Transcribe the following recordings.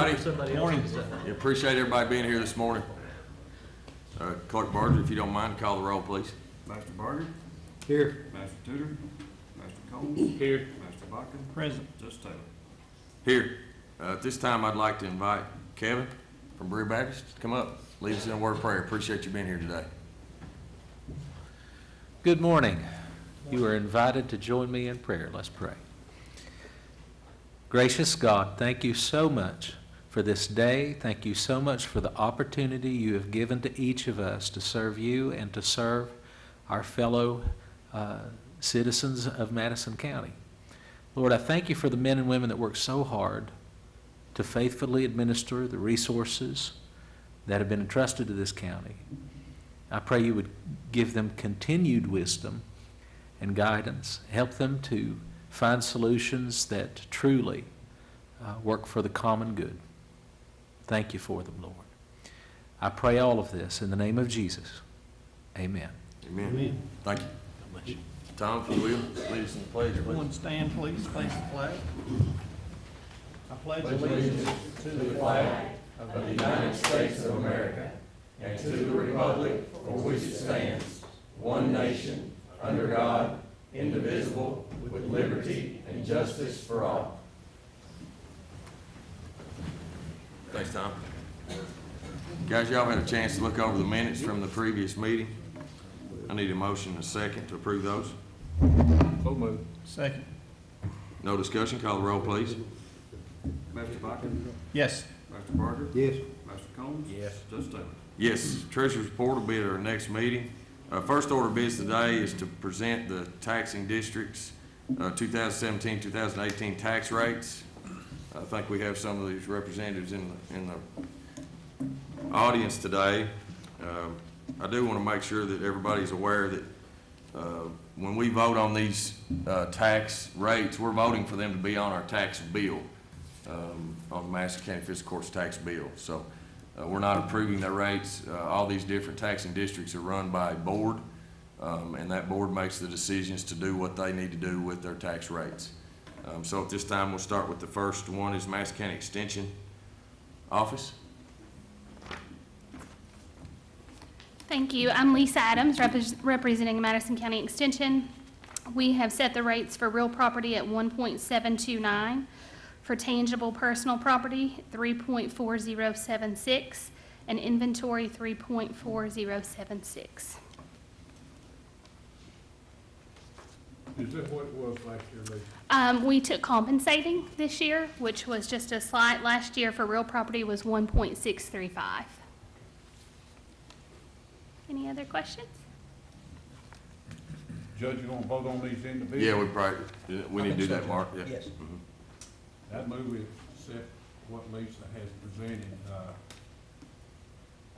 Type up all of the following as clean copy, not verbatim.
everybody. Good morning. We appreciate everybody being here this morning. Clerk Barger, if you don't mind, call the roll, please. Master Barger. Here. Master Tudor. Master Combs. Here. Master Bachman. Present. Judge Taylor. Here. At this time, I'd like to invite Kevin from Brewer Baptist to come up, lead us in a word of prayer. Appreciate you being here today. Good morning. You are invited to join me in prayer. Let's pray. Gracious God, thank you so much for this day. Thank you so much for the opportunity you have given to each of us to serve you and to serve our fellow citizens of Madison County. Lord, I thank you for the men and women that work so hard to faithfully administer the resources that have been entrusted to this county. I pray you would give them continued wisdom and guidance. Help them to find solutions that truly work for the common good. Thank you for them, Lord. I pray all of this in the name of Jesus. Amen. Amen. Amen. Thank you. God bless you. Tom, if you will, lead us in the pledge, please. Everyone stand, please. Face the flag. I pledge allegiance to the flag of the United States of America and to the republic for which it stands, one nation, under God, indivisible, with liberty and justice for all. Thanks, Tom. Guys, y'all had a chance to look over the minutes from the previous meeting. I need a motion and a second to approve those. So moved. Second. No discussion. Call the roll, please. Master Bachman. Yes. Master Barger. Yes. Master Combs. Yes. Judge Taylor. Yes, Treasurer's report will be at our next meeting. First order of business today is to present the taxing districts 2017-2018 tax rates. I think we have some of these representatives in the audience today. I do want to make sure that everybody's aware that when we vote on these tax rates, we're voting for them to be on our tax bill, on the Madison County Fiscal Court's tax bill. So we're not approving their rates. All these different taxing districts are run by a board, and that board makes the decisions to do what they need to do with their tax rates. So at this time, we'll start with the first one is Madison County Extension Office. Thank you. I'm Lisa Adams, representing Madison County Extension. We have set the rates for real property at 1.729, for tangible personal property 3.4076, and inventory 3.4076. Is that what it was last year, Lisa? We took compensating this year, which was just a slight. Last year for real property was 1.635. Any other questions? Judge, you want to vote on these individually? Yeah, we need to do that, Mark. Yeah. Yes. That move we accept what Lisa has presented.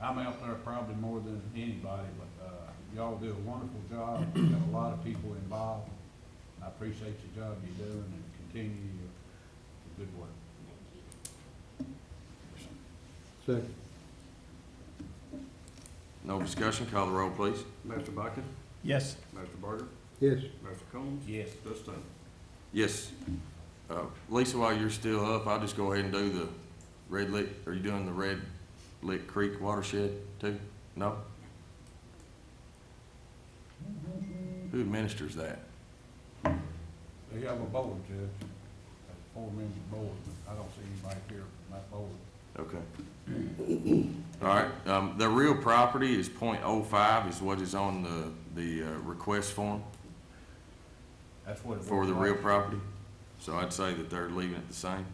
I'm out there probably more than anybody, but y'all do a wonderful job. You got a lot of people involved. I appreciate the job you're doing and continue your good work. Second. No discussion. Call the roll, please. Master Bachman. Yes. Master Barger. Yes. Master Combs. Yes. Judge Taylor. Yes. Lisa, while you're still up, I'll just go ahead and do the Red Lick. Are you doing the Red Lick Creek watershed too? No? Who administers that? They have a board, Judge, a 4-member board. I don't see anybody here from that board. Okay. All right. The real property is .05 is what is on the request form That's what it was. for the real last year. property. So I'd say that they're leaving it the same.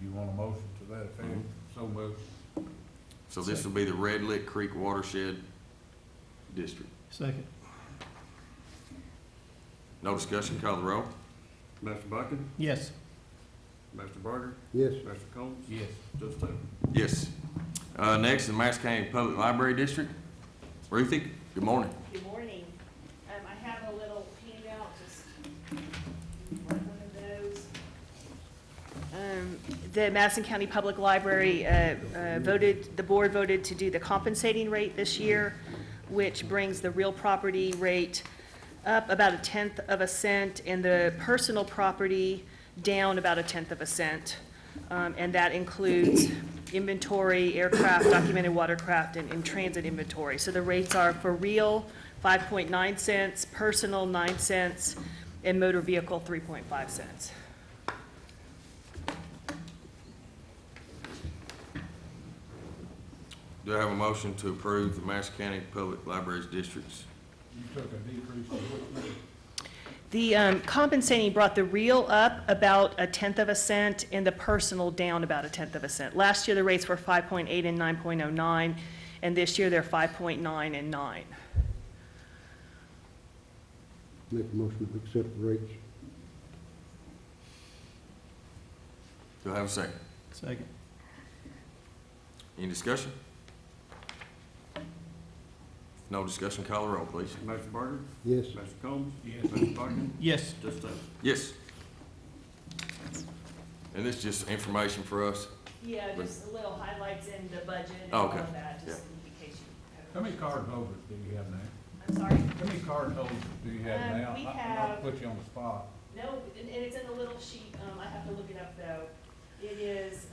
You want a motion to that effect? So moved. So this will be the Red Lick Creek watershed district. Second. No discussion. Call the roll. Master Bachman. Yes. Master Barger. Yes. Master Combs. Yes. Judge Taylor. Yes. Next is the Madison County Public Library District. Ruthie, good morning. Good morning. I have a little handout, just one of those. The Madison County Public Library the board voted to do the compensating rate this year, which brings the real property rate up about 1/10 of a cent and the personal property down about 1/10 of a cent. and that includes inventory, aircraft, documented watercraft, and in-transit inventory. So the rates are for real, 5.9 cents, personal, 9 cents, and motor vehicle, 3.5 cents. Do I have a motion to approve the Madison County Public Libraries districts? You took a decrease of what? The compensating brought the real up about 1/10 of a cent and the personal down about 1/10 of a cent. Last year, the rates were 5.8 and 9.09, and this year they're 5.9 and 9. Make a motion to accept the rates. Do I have a second? Second. Any discussion? No discussion, call the roll, please. Mr. Barker? Yes. Mr. Combs? Yes. Mr. Buckett? Yes. Just Taylor? Yes. And this is just information for us? Yeah, just a little highlights in the budget and Oh, all okay. of that, just Yeah. in case you How many card holders do you have now? I'm sorry. How many card holders do you have now? We Not have- to put you on the spot. No, and it's in the little sheet, I have to look it up though. It is,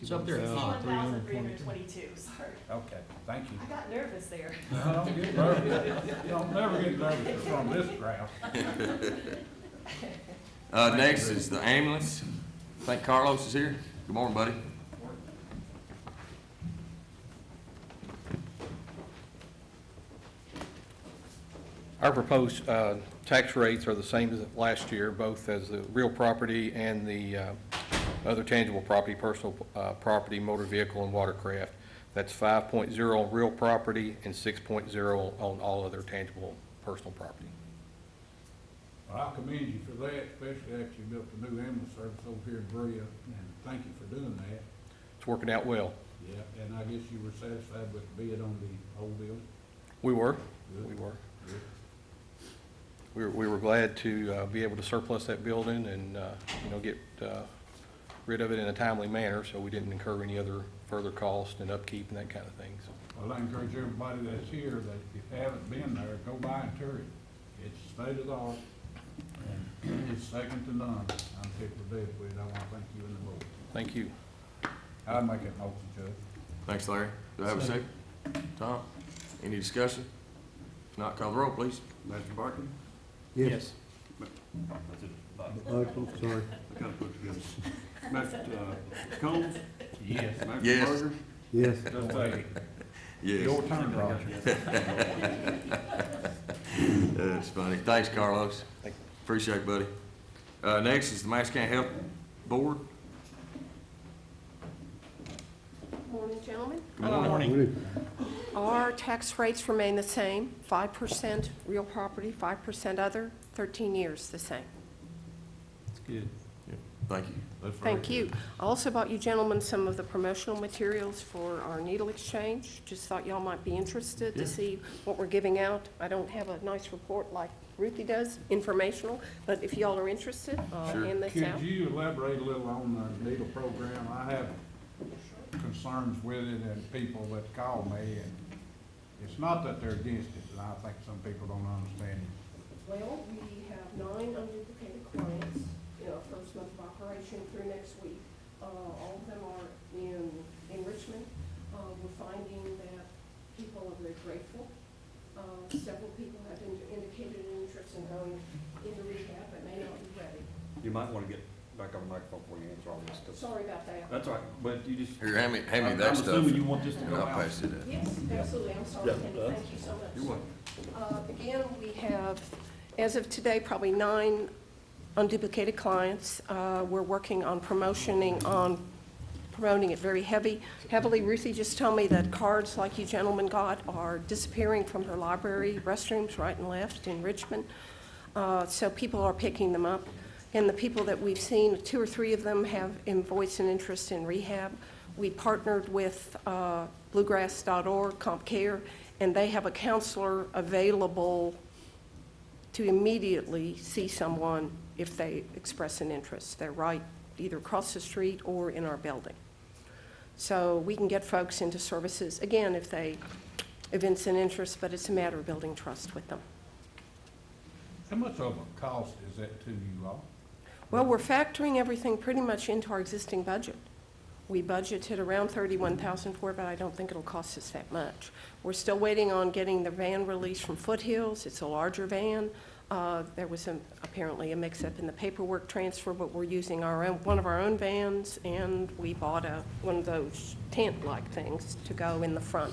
It's up there at top, 61,322, sorry. Okay, thank you. I got nervous there. Don't get nervous. Don't never get nervous from this crowd. Next is the ambulance. I think Carlos is here. Good morning, buddy. Our proposed tax rates are the same as last year, both as the real property and the other tangible property, personal property, motor vehicle, and watercraft. That's 5.0 on real property and 6.0 on all other tangible personal property. Well, I commend you for that, especially after you built the new ambulance service over here in Berea, and thank you for doing that. It's working out well. Yeah, and I guess you were satisfied with the bid on the old building? We were. Good. We were. Good. We were glad to be able to surplus that building and, get rid of it in a timely manner, so we didn't incur any other further cost and upkeep and that kind of thing. So, Well, I encourage everybody that's here that if you haven't been there, go by and tour it. It's state of the art, and it's second to none. I'm tickled to death with it. I want to thank you and the board. thank you. I'll make that motion, Judge. Thanks, Larry. Do I have a second? Tom? Any discussion? If not, call the roll, please. Mr. Barker? Yes. That's it. I'm sorry. I gotta put it together. Mr. Combs? Yes. Mr. Yes. Barker? Yes. Just say, Yes. your turn, Roger. That's funny. Thanks, Carlos. Thank you. Appreciate it, buddy. Next is the Madison County Health Board. Morning, gentlemen. Good morning. Morning. Our tax rates remain the same, 5% real property, 5% other, 13 years the same. That's good. Thank you. That's very Thank you. I also bought you gentlemen some of the promotional materials for our needle exchange. Just thought y'all might be interested to see what we're giving out. I don't have a nice report like Ruthie does, informational, but if y'all are interested, I'll Sure. hand this out. Could you elaborate a little on the needle program? I have concerns with it and people that call me, and it's not that they're against it, and I think some people don't understand it. Well, we have 9 unduplicated clients in our first month of operation through next week. All of them are in Richmond. We're finding that people are very grateful. Several people have indicated an interest in going into rehab but may not be ready. You might wanna get back on the microphone before you answer all this stuff. Sorry about that. That's all right, but you just. Here, hand me that I'm stuff. assuming you want this to And go I'll out. pass it up. Yes, absolutely. I'm sorry, Kenny. Thank you so much. You're welcome. Again, we have, as of today, probably 9 unduplicated clients. We're working on promoting it very heavily. Ruthie just told me that cards like you gentlemen got are disappearing from her library restrooms right and left in Richmond. So people are picking them up. And the people that we've seen, 2 or 3 of them have voiced an interest in rehab. We partnered with bluegrass.org, CompCare, and they have a counselor available to immediately see someone if they express an interest. They're right either across the street or in our building. So we can get folks into services, again, if they evince an interest, but it's a matter of building trust with them. How much of a cost is that to you all? Well, we're factoring everything pretty much into our existing budget. We budgeted around $31,000 for it, but I don't think it'll cost us that much. We're still waiting on getting the van released from Foothills. It's a larger van. There was apparently a mix-up in the paperwork transfer, but we're using one of our own vans, and we bought one of those tent-like things to go in the front.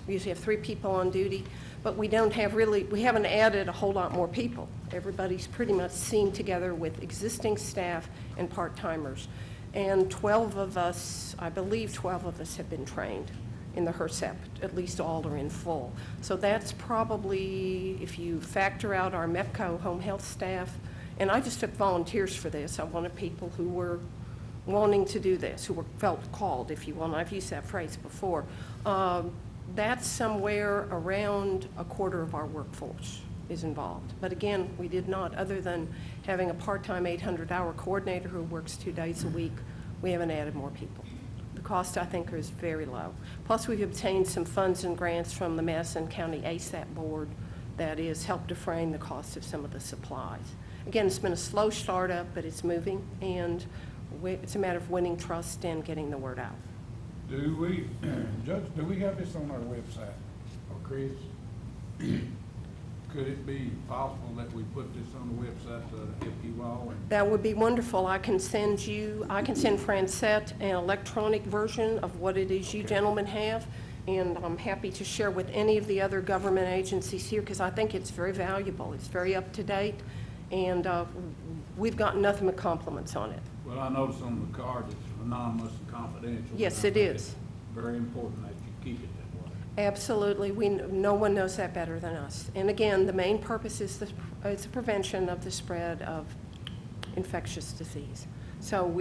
We usually have 3 people on duty, but we haven't added a whole lot more people. Everybody's pretty much seen together with existing staff and part-timers. And 12 of us, I believe 12 of us have been trained in the HRSAP, at least all are in full. So that's probably, if you factor out our MEPCO home health staff, and I just took volunteers for this. I wanted people who were wanting to do this, who felt called, if you will, and I've used that phrase before. That's somewhere around a quarter of our workforce is involved. But again, we did not, other than having a part-time 800-hour coordinator who works 2 days a week, we haven't added more people. The cost, I think, is very low. Plus, we've obtained some funds and grants from the Madison County ASAP Board that is helped defray the cost of some of the supplies. Again, it's been a slow startup, but it's moving, and it's a matter of winning trust and getting the word out. Do we, Judge, do we have this on our website? Or Chris, could it be possible that we put this on the website to help you all? That would be wonderful. I can send Francette an electronic version of what it is you gentlemen have, and I'm happy to share with any of the other government agencies here, because I think it's very valuable. It's very up to date, and we've gotten nothing but compliments on it. Well, I noticed on the card it's anonymous and confidential. Yes, it is. Very important that you keep it that way. Absolutely. No one knows that better than us. And again, the main purpose is the prevention of the spread of infectious disease. So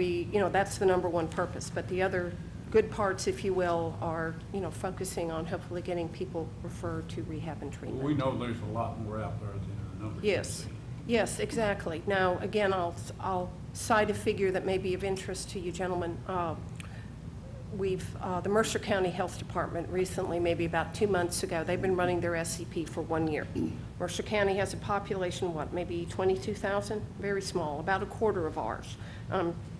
that's the #1 purpose. But the other good parts, if you will, are, focusing on hopefully getting people referred to rehab and treatment. We know there's a lot more out there than the numbers. Yes. Yes, exactly. Now, again, I'll cite a figure that may be of interest to you gentlemen. The Mercer County Health Department recently, maybe about 2 months ago, they've been running their SCP for 1 year. Mercer County has a population, maybe 22,000? Very small, about a quarter of ours,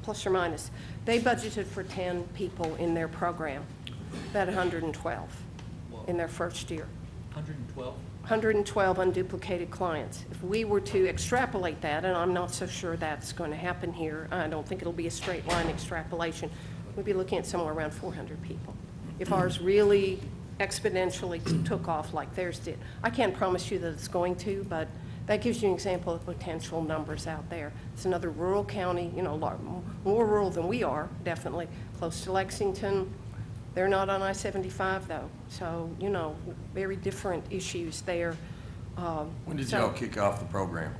plus or minus. They budgeted for 10 people in their program, about 112 in their first year. 112? 112 unduplicated clients. If we were to extrapolate that, and I'm not so sure that's going to happen here, I don't think it'll be a straight line extrapolation, we'd be looking at somewhere around 400 people. If ours really exponentially took off like theirs did. I can't promise you that it's going to, but that gives you an example of potential numbers out there. It's another rural county, more rural than we are, definitely, close to Lexington. They're not on I-75 though, so, very different issues there. When did y'all kick off the program?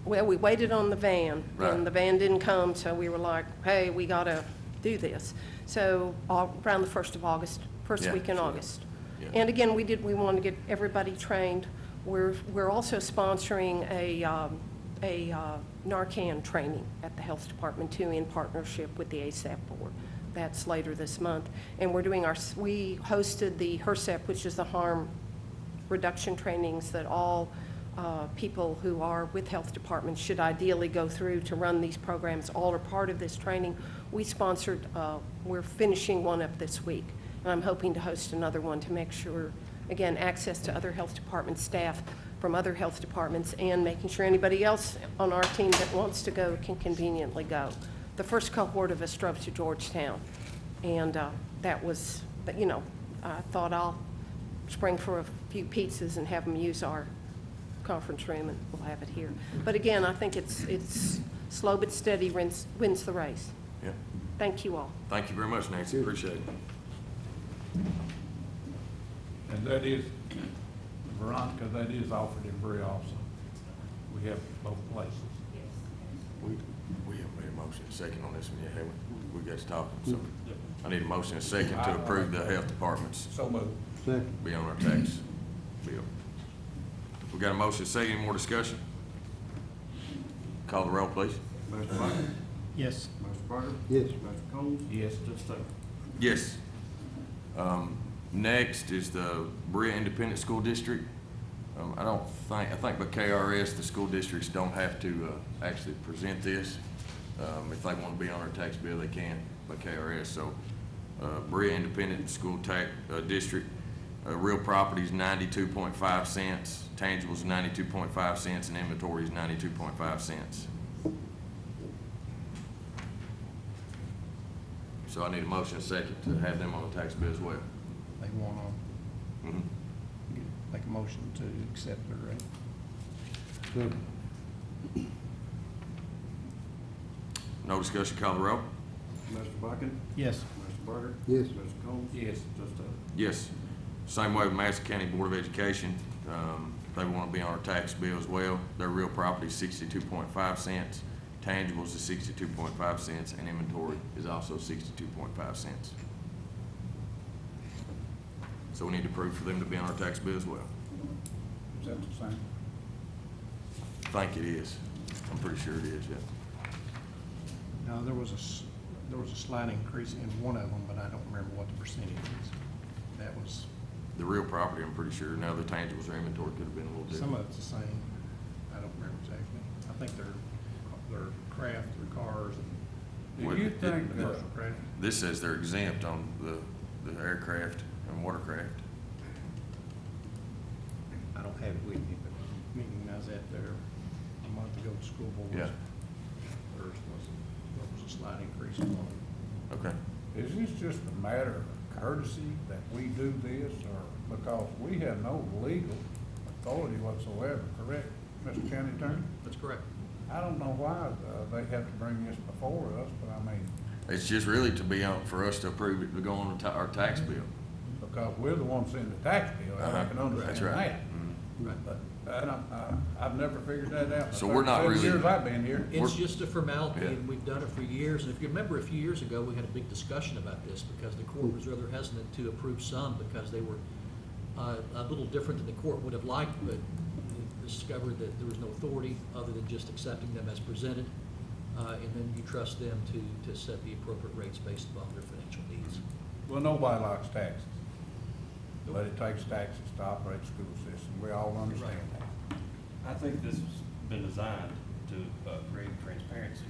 Well, we waited on the van, Right. and the van didn't come, so we were like, hey, we got to do this. So around the 1st of August, first Yeah, week in sure. August. Yeah. And again, we want to get everybody trained. We're also sponsoring a Narcan training at the health department too, in partnership with the ASAP board. That's later this month. And we hosted the HRSAP, which is the harm reduction trainings that all people who are with health departments should ideally go through to run these programs. All are part of this training. We sponsored, we're finishing one up this week, and I'm hoping to host another one to make sure, again, access to other health department staff from other health departments, and making sure anybody else on our team that wants to go can conveniently go. The first cohort of us drove to Georgetown, and that was, I thought I'll spring for a few pizzas and have them use our conference room, and we'll have it here. But again, I think it's slow but steady wins the race. Yeah. Thank you all. Thank you very much, Nancy. Appreciate it. And that is, Veronica, that is offered in Bree also. We have both places. We haven't made a motion and second on this one yet, have we? We got to talk. So I need a motion and second to approve the health department's So moved. be on our tax bill. We got a motion and second. Any more discussion? Call the roll, please. Mr. Black? Yes. Mr. Carter? Yes. Mr. Combs? Yes. Mr. Taylor? Yes. Next is the Berea Independent School District. I think by KRS, the school districts don't have to actually present this. If they want to be on our tax bill, they can by KRS. So Berea Independent School Tax District, real property is 92.5 cents, tangibles 92.5 cents, and inventory is 92.5 cents. So I need a motion and a second to have them on the tax bill as well. They want Mhm. to make a motion to accept their rate. No discussion, call the roll. Mr. Bucking? Yes. Mr. Barker? Yes. Mr. Combs? Yes. Judge Taylor? Yes. Same way with Madison County Board of Education. They want to be on our tax bill as well. Their real property is 62.5 cents, tangibles is 62.5 cents, and inventory is also 62.5 cents. So we need to approve for them to be on our tax bill as well. Is that the same? I think it is. I'm pretty sure it is, yeah. No, there was a slight increase in one of them, but I don't remember what the percentage is. That was, The real property, I'm pretty sure. Now the tangibles or inventory could have been a little some different. of it's the same. I don't remember exactly. I think they're craft, their cars and Do you think, commercial craft. This says they're exempt on the aircraft and watercraft. I don't have it with me, but the meeting I was at there a month ago, the school board. Yeah. There was a slight increase in one. Okay. is this just a matter of courtesy that we do this, or because we have no legal authority whatsoever, correct, Mr. County Attorney? That's correct. I don't know why they have to bring this before us, but I mean, It's just really to be on, for us to approve it to go on our tax bill. because we're the ones in the tax bill, I can That's understand right. that. Mhm. But I've never figured that out. in the So we're not 37 really- years I've been here. It's just a formality, Yeah. and we've done it for years. And if you remember, a few years ago, we had a big discussion about this because the court was rather hesitant to approve some because they were a little different than the court would have liked, but discovered that there was no authority other than just accepting them as presented. And then you trust them to set the appropriate rates based upon their financial needs. Well, nobody likes taxes, but it takes taxes to operate the school system. We all understand that. I think this has been designed to create transparency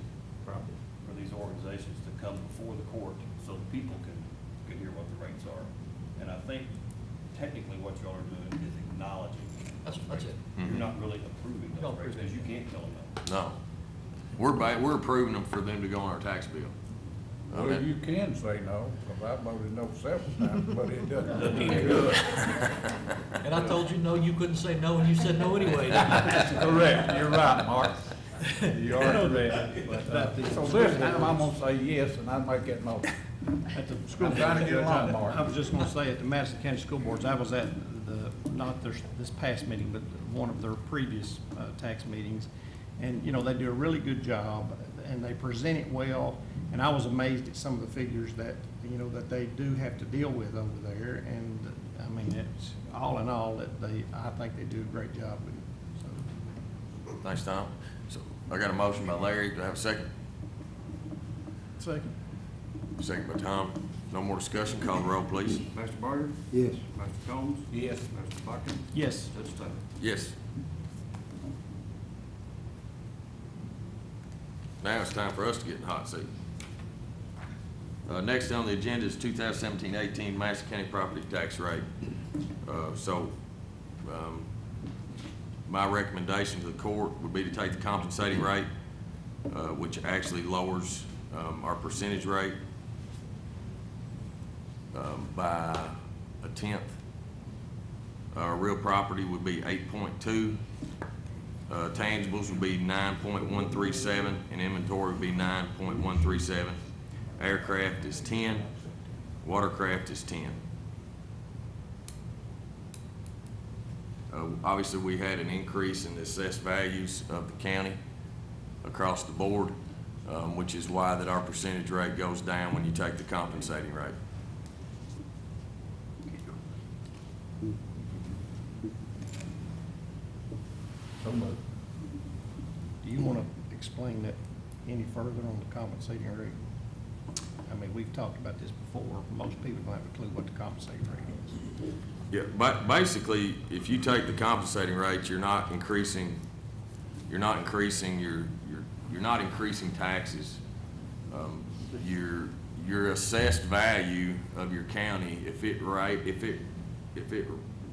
for these organizations to come before the court so the people can hear what the rates are. And I think technically what y'all are doing is acknowledging. That's it. You're not really approving Don't those rates approve because you anything. can't tell them no. No. We're approving them for them to go on our tax bill. Well, Okay. you can say no, because I voted no several times, but it doesn't mean it Good. And I told you no, you couldn't say no, and you said no anyway. Correct, you're right, Mark. You are correct. So this time I'm gonna say yes, and I make that motion. At the school. I'm trying to get along, Mark. I was just gonna say, at the Madison County School Boards, I was at not this past meeting, but one of their previous tax meetings. And, you know, they do a really good job, and they present it well. And I was amazed at some of the figures that, you know, that they do have to deal with over there. And, I mean, it's, all in all, I think they do a great job with it, so. Thanks, Tom. So I got a motion by Larry. Do I have a second? Second. Second by Tom. No more discussion. Call the roll, please. Mr. Barker? Yes. Mr. Combs? Yes. Mr. Bucking? Yes. Judge Taylor? Yes. Now it's time for us to get in the hot seat. Next on the agenda is 2017-18 Madison County property tax rate. My recommendation to the court would be to take the compensating rate, which actually lowers our percentage rate by 1/10. Our real property would be 8.2. Tangibles would be 9.137, and inventory would be 9.137. Aircraft is 10, watercraft is 10. Obviously, we had an increase in the assessed values of the county across the board, which is why that our percentage rate goes down when you take the compensating rate. So moved. Do you want to explain that any further on the compensating rate? I mean, we've talked about this before. Most people don't have a clue what the compensating rate is. Yeah, but basically, if you take the compensating rate, you're not increasing your you're not increasing taxes. Your assessed value of your county, if it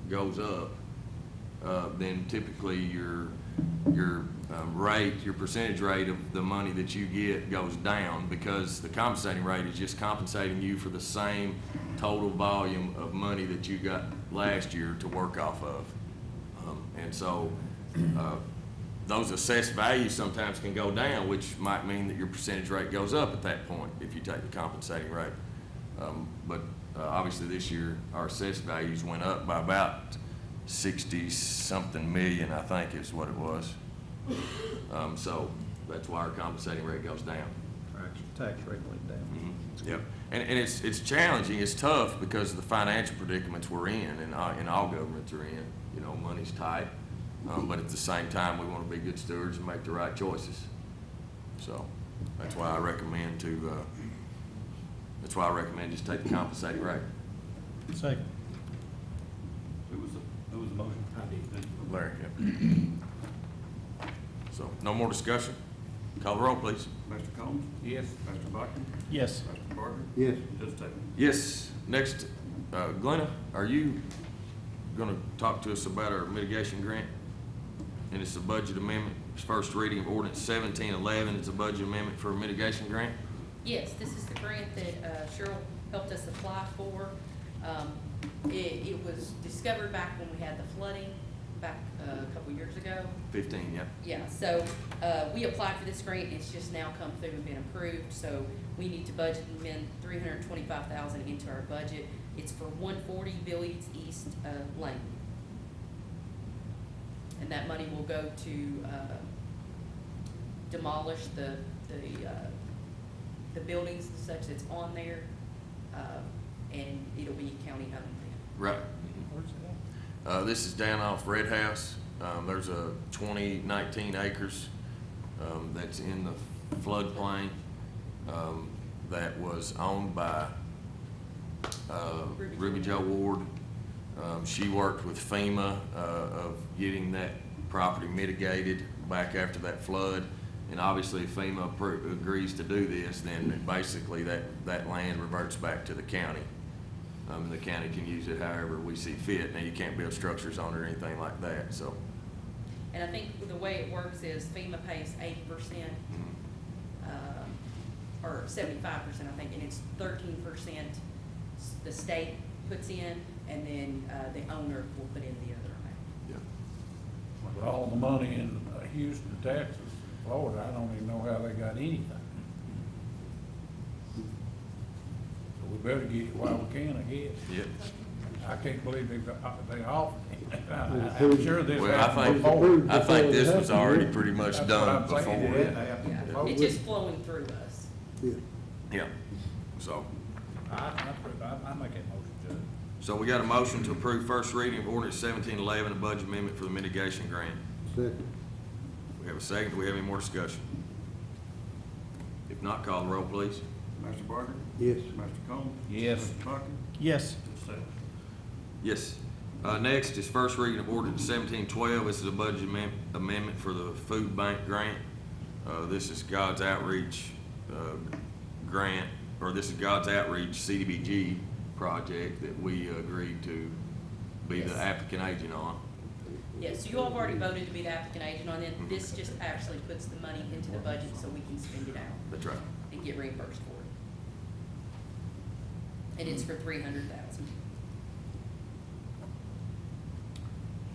goes up, then typically your percentage rate of the money that you get goes down, because the compensating rate is just compensating you for the same total volume of money that you got last year to work off of. And so those assessed values sometimes can go down, which might mean that your percentage rate goes up at that point if you take the compensating rate. But obviously this year our assessed values went up by about 60-something million, I think is what it was. So that's why our compensating rate goes down. Tax rate went down. Mm-hmm. Yep. And it's challenging, it's tough because of the financial predicaments we're in, and all governments are in. You know, money's tight, but at the same time, we want to be good stewards and make the right choices. So that's why I recommend just take the compensating rate. Second. Who was the motion? I did. Larry, yeah. So, no more discussion? Call the roll, please. Mr. Combs? Yes. Mr. Buckner? Yes. Mr. Barker? Yes. Judge Taylor? Yes. Next, Glenna, are you gonna talk to us about our mitigation grant? And it's a budget amendment. It's first reading of ordinance 1711. It's a budget amendment for a mitigation grant. Yes, this is the grant that Cheryl helped us apply for. It was discovered back when we had the flooding, back a couple years ago. 15, yeah. Yeah, so we applied for this grant. It's just now come through and been approved. So we need to budget and amend $325,000 into our budget. It's for 140 Billies East Lane. And that money will go to demolish the buildings and such that's on there, and it'll be county owned then. Right. This is down off Red House. There's a 19 acres that's in the floodplain that was owned by Ruby Jo Ward. She worked with FEMA of getting that property mitigated back after that flood. And obviously if FEMA agrees to do this, then basically that land reverts back to the county. The county can use it however we see fit. Now, you can't build structures on it or anything like that, so. And I think the way it works is FEMA pays 80%, or 75%, I think, and it's 13% the state puts in, and then the owner will put in the other amount. Yeah. With all the money in Houston, Texas, Florida, I don't even know how they got anything. So we better get it while we can, I guess. Yep. I can't believe they offered it. I'm sure this Well, happened before. I think this was already pretty much That's done what I'm saying, before. it had to happen Yeah, before. it's just flowing through us. Yeah, so. I make that motion, Judge. So we got a motion to approve first reading of ordinance 1711, a budget amendment for the mitigation grant. Second. We have a second. Do we have any more discussion? If not, call the roll, please. Mr. Barker? Yes. Mr. Combs? Yes. Mr. Buckner? Yes. Judge Taylor? Yes. Next is first reading of ordinance 1712. This is a budget amendment for the food bank grant. This is God's Outreach grant, or this is God's Outreach CDBG project that we agreed to be the Yes. applicant agent on. Yes, so you all have already voted to be the applicant agent on it. This just actually puts the money into the budget so we can spend it out That's right. and get reimbursed for it. And it's for $300,000.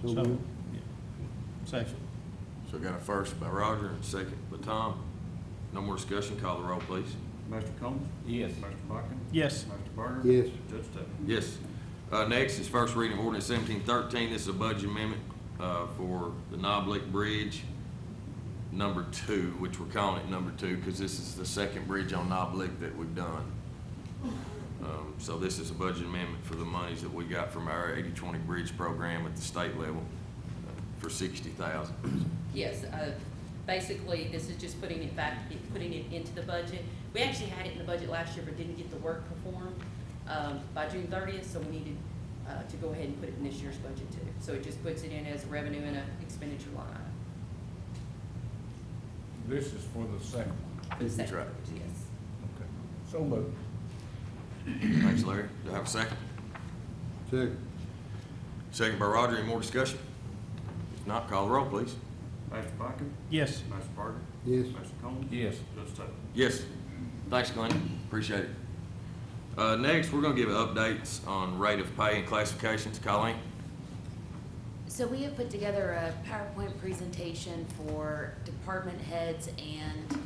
So So, moved. yeah. Second. So got a first by Roger and a second by Tom. No more discussion. Call the roll, please. Mr. Combs? Yes. Mr. Buckner? Yes. Mr. Barker? Yes. Judge Taylor? Yes. Next is first reading of ordinance 1713. This is a budget amendment for the Knob Lick Bridge number 2, which we're calling it number 2 because this is the second bridge on Knob Lick that we've done. So this is a budget amendment for the monies that we got from our 80/20 bridge program at the state level for $60,000. Yes, basically, this is just putting it back, putting it into the budget. We actually had it in the budget last year, but didn't get the work performed by June 30th, so we needed to go ahead and put it in this year's budget too. So it just puts it in as revenue and an expenditure line item. This is for the second one. For the second right. bridge, yes. Okay. So moved. Thanks, Larry. Do I have a second? Second. Second by Roger. Any more discussion? If not, call the roll, please. Master Piker? Yes. Master Parker? Yes. Master Combs? Yes. Judge Taylor? Yes. Thanks, Glenn. Appreciate it. Next, we're gonna give updates on rate of pay and classifications. Colleen? So we have put together a PowerPoint presentation for department heads and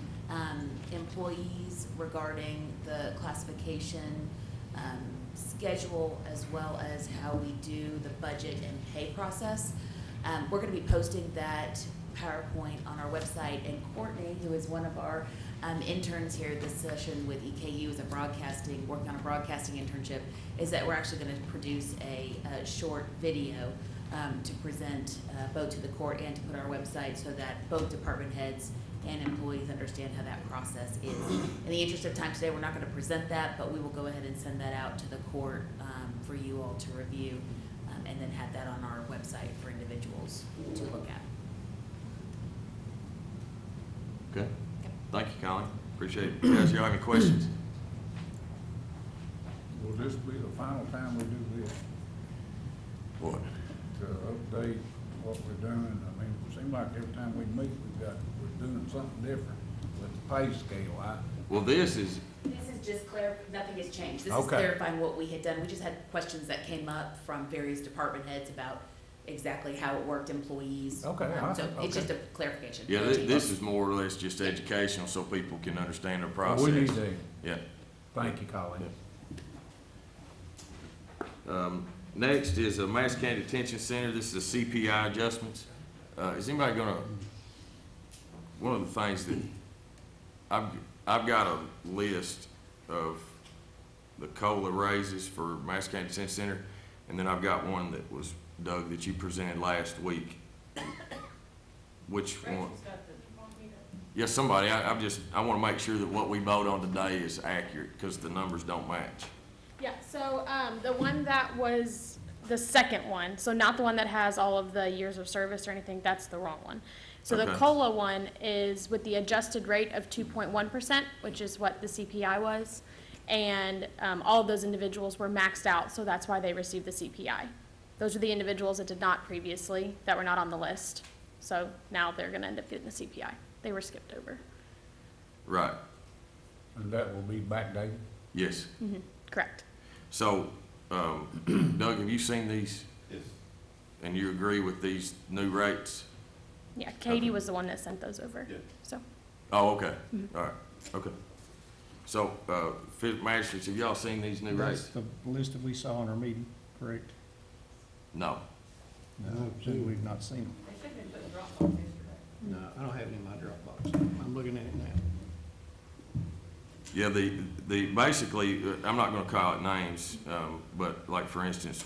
employees regarding the classification schedule, as well as how we do the budget and pay process. We're gonna be posting that PowerPoint on our website, and Courtney, who is one of our interns here this session with EKU as working on a broadcasting internship, is that we're actually gonna produce a short video to present both to the court and to put on our website, so that both department heads and employees understand how that process is. In the interest of time today, we're not gonna present that, but we will go ahead and send that out to the court for you all to review, and then have that on our website for individuals to look at. Okay. Thank you, Colleen. Appreciate it. Guys, y'all have any questions? Will this be the final time we do this? What? To update what we're doing? I mean, it seems like every time we meet, we're doing something different with the pay scale. Well, this is, This is just nothing has changed. This is Okay. clarifying what we had done. We just had questions that came up from various department heads about exactly how it worked, employees. Okay, So okay. it's just a clarification. yeah, No this changes. is more or less just educational so people can understand the Well, process. we need to, Yeah. thank you, Colleen. Next is a Madison County Detention Center. This is a CPI adjustments. Is anybody gonna, one of the things that, I've got a list of the COLA raises for Madison County Detention Center, and then I've got one that was, Doug, that you presented last week. Which one? Yeah, somebody, I wanna make sure that what we vote on today is accurate, because the numbers don't match. Yeah, so the one that was the second one, so not the one that has all of the years of service or anything, that's the wrong one. So the Okay. COLA one is with the adjusted rate of 2.1%, which is what the CPI was. And all of those individuals were maxed out, so that's why they received the CPI. Those are the individuals that did not previously, that were not on the list. So now they're gonna end up getting the CPI. They were skipped over. Right, And that will be backdated? yes. Correct. So, Doug, have you seen these? Yes. And you agree with these new rates? Yeah, Katie was the one that sent those over, Yeah. so. Oh, okay, all right, okay. So, magistrates, have y'all seen these new That's rates? the list that we saw in our meeting, correct? No. No, we've not seen them. They should have been put in Dropbox yesterday. No, I don't have it in my Dropbox. I'm looking at it now. Yeah, basically, I'm not gonna call it names, but like, for instance,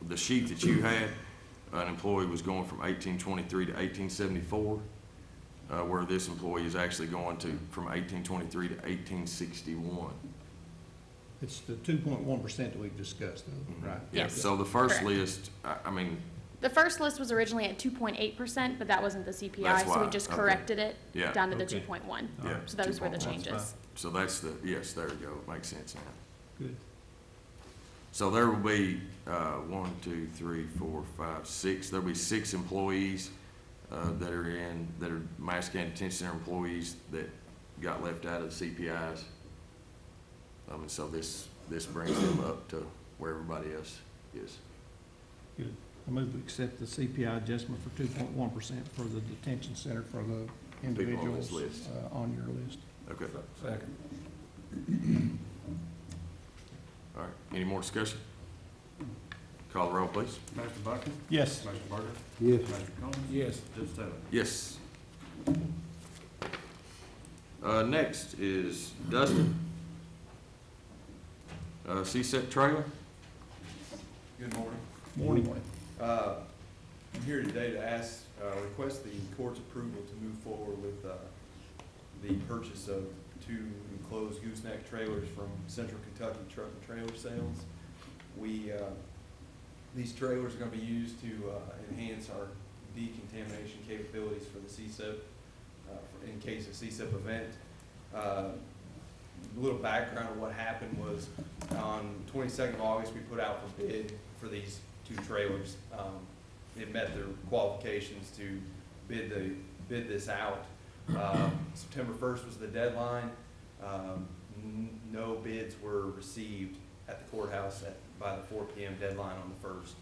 the sheet that you had, an employee was going from 1823 to 1874, where this employee is actually going from 1823 to 1861. It's the 2.1% that we've discussed, though, right? Yeah, Yes. so the first Correct. list, I mean, The first list was originally at 2.8%, but that wasn't the CPI, That's so we why, just okay. corrected it Yeah. down to the Okay. 2.1. Yeah. So those were the 2.1, changes. so that's yes, there we go, it makes sense now. Good. So there will be, 1, 2, 3, 4, 5, 6, there'll be 6 employees, that are Madison County Detention Center employees that got left out of the CPIs. And so this brings them up to where everybody else is. Good. I move we accept the CPI adjustment for 2.1% for the detention center for the People on this individuals list. on your list. Okay, Second. all right, any more discussion? Call the roll, please. Master Buckley? Yes. Master Parker? Yes. Master Combs? Yes. Judge Taylor? Yes. Next is Dustin. CSEP trailer. Good morning. Morning. I'm here today to request the court's approval to move forward with the purchase of 2 enclosed gooseneck trailers from Central Kentucky Truck and Trailer Sales. These trailers are going to be used to enhance our decontamination capabilities for the CSEP in case of CSIP event. A little background of what happened was on 22nd of August, we put out for bid for these 2 trailers. It met their qualifications to bid this out. September 1st was the deadline. No bids were received at the courthouse by the 4 p.m. deadline on the 1st.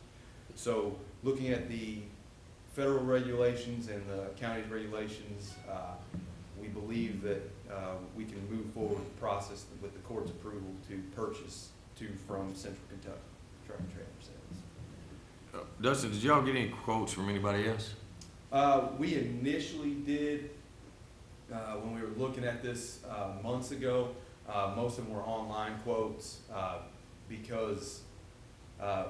So looking at the federal regulations and the county's regulations, we believe that we can move forward with the process with the court's approval to purchase 2 from Central Kentucky Truck and Trailer Sales. Dustin, did y'all get any quotes from anybody else? We initially did, when we were looking at this months ago. Most of them were online quotes because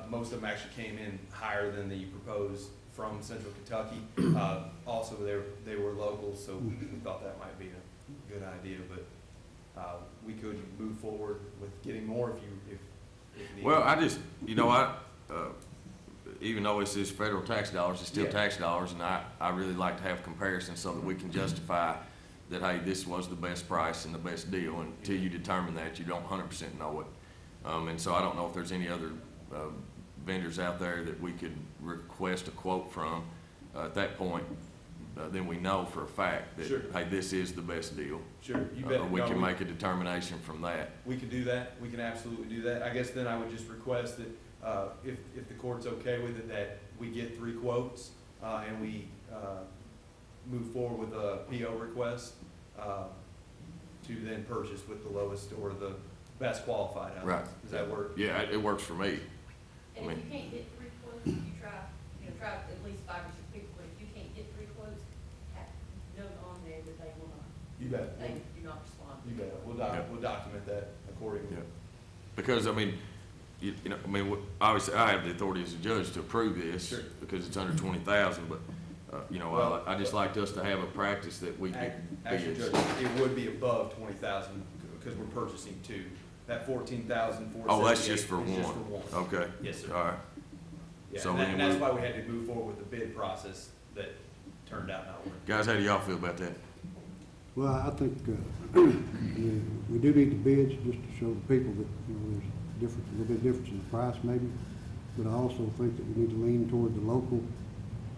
most of them actually came in higher than the proposed from Central Kentucky. Also, they were local, so we thought that might be a good idea, but we could move forward with getting more if needed. Well, I just, even though it's just federal tax dollars, it's still tax dollars, and I really like to have comparisons so that we can justify that, hey, this was the best price and the best deal. And until you determine that, you don't 100% know it. And so I don't know if there's any other vendors out there that we could request a quote from. At that point, then we know for a fact that, Sure. hey, this is the best deal. Sure, you bet. Or we can make a determination from that. We could do that. We can absolutely do that. I guess then I would just request that if the court's okay with it, that we get 3 quotes and we move forward with a PO request to then purchase with the lowest or the best qualified out. Right. Does that work? Yeah, it works for me. And if you can't get 3 quotes, you try, try at least 5 or 6 people, but if you can't get 3 quotes, note on there that they will not. You bet. They do not respond. You bet. We'll document that accordingly. Yeah. Because, obviously I have the authority as a judge to approve this. Sure. Because it's under 20,000, but, Well, I just liked us to have a practice that we could. Actually, Judge, it would be above 20,000 because we're purchasing 2. That 14,478. Oh, that's just for is just one. for one. Okay. Yes, sir. All right. Yeah, So and that's why we had to move forward with the bid process that turned out not working. Guys, how do y'all feel about that? Well, I think we do need the bids just to show the people that, there's a little bit of difference in the price maybe. But I also think that we need to lean toward the local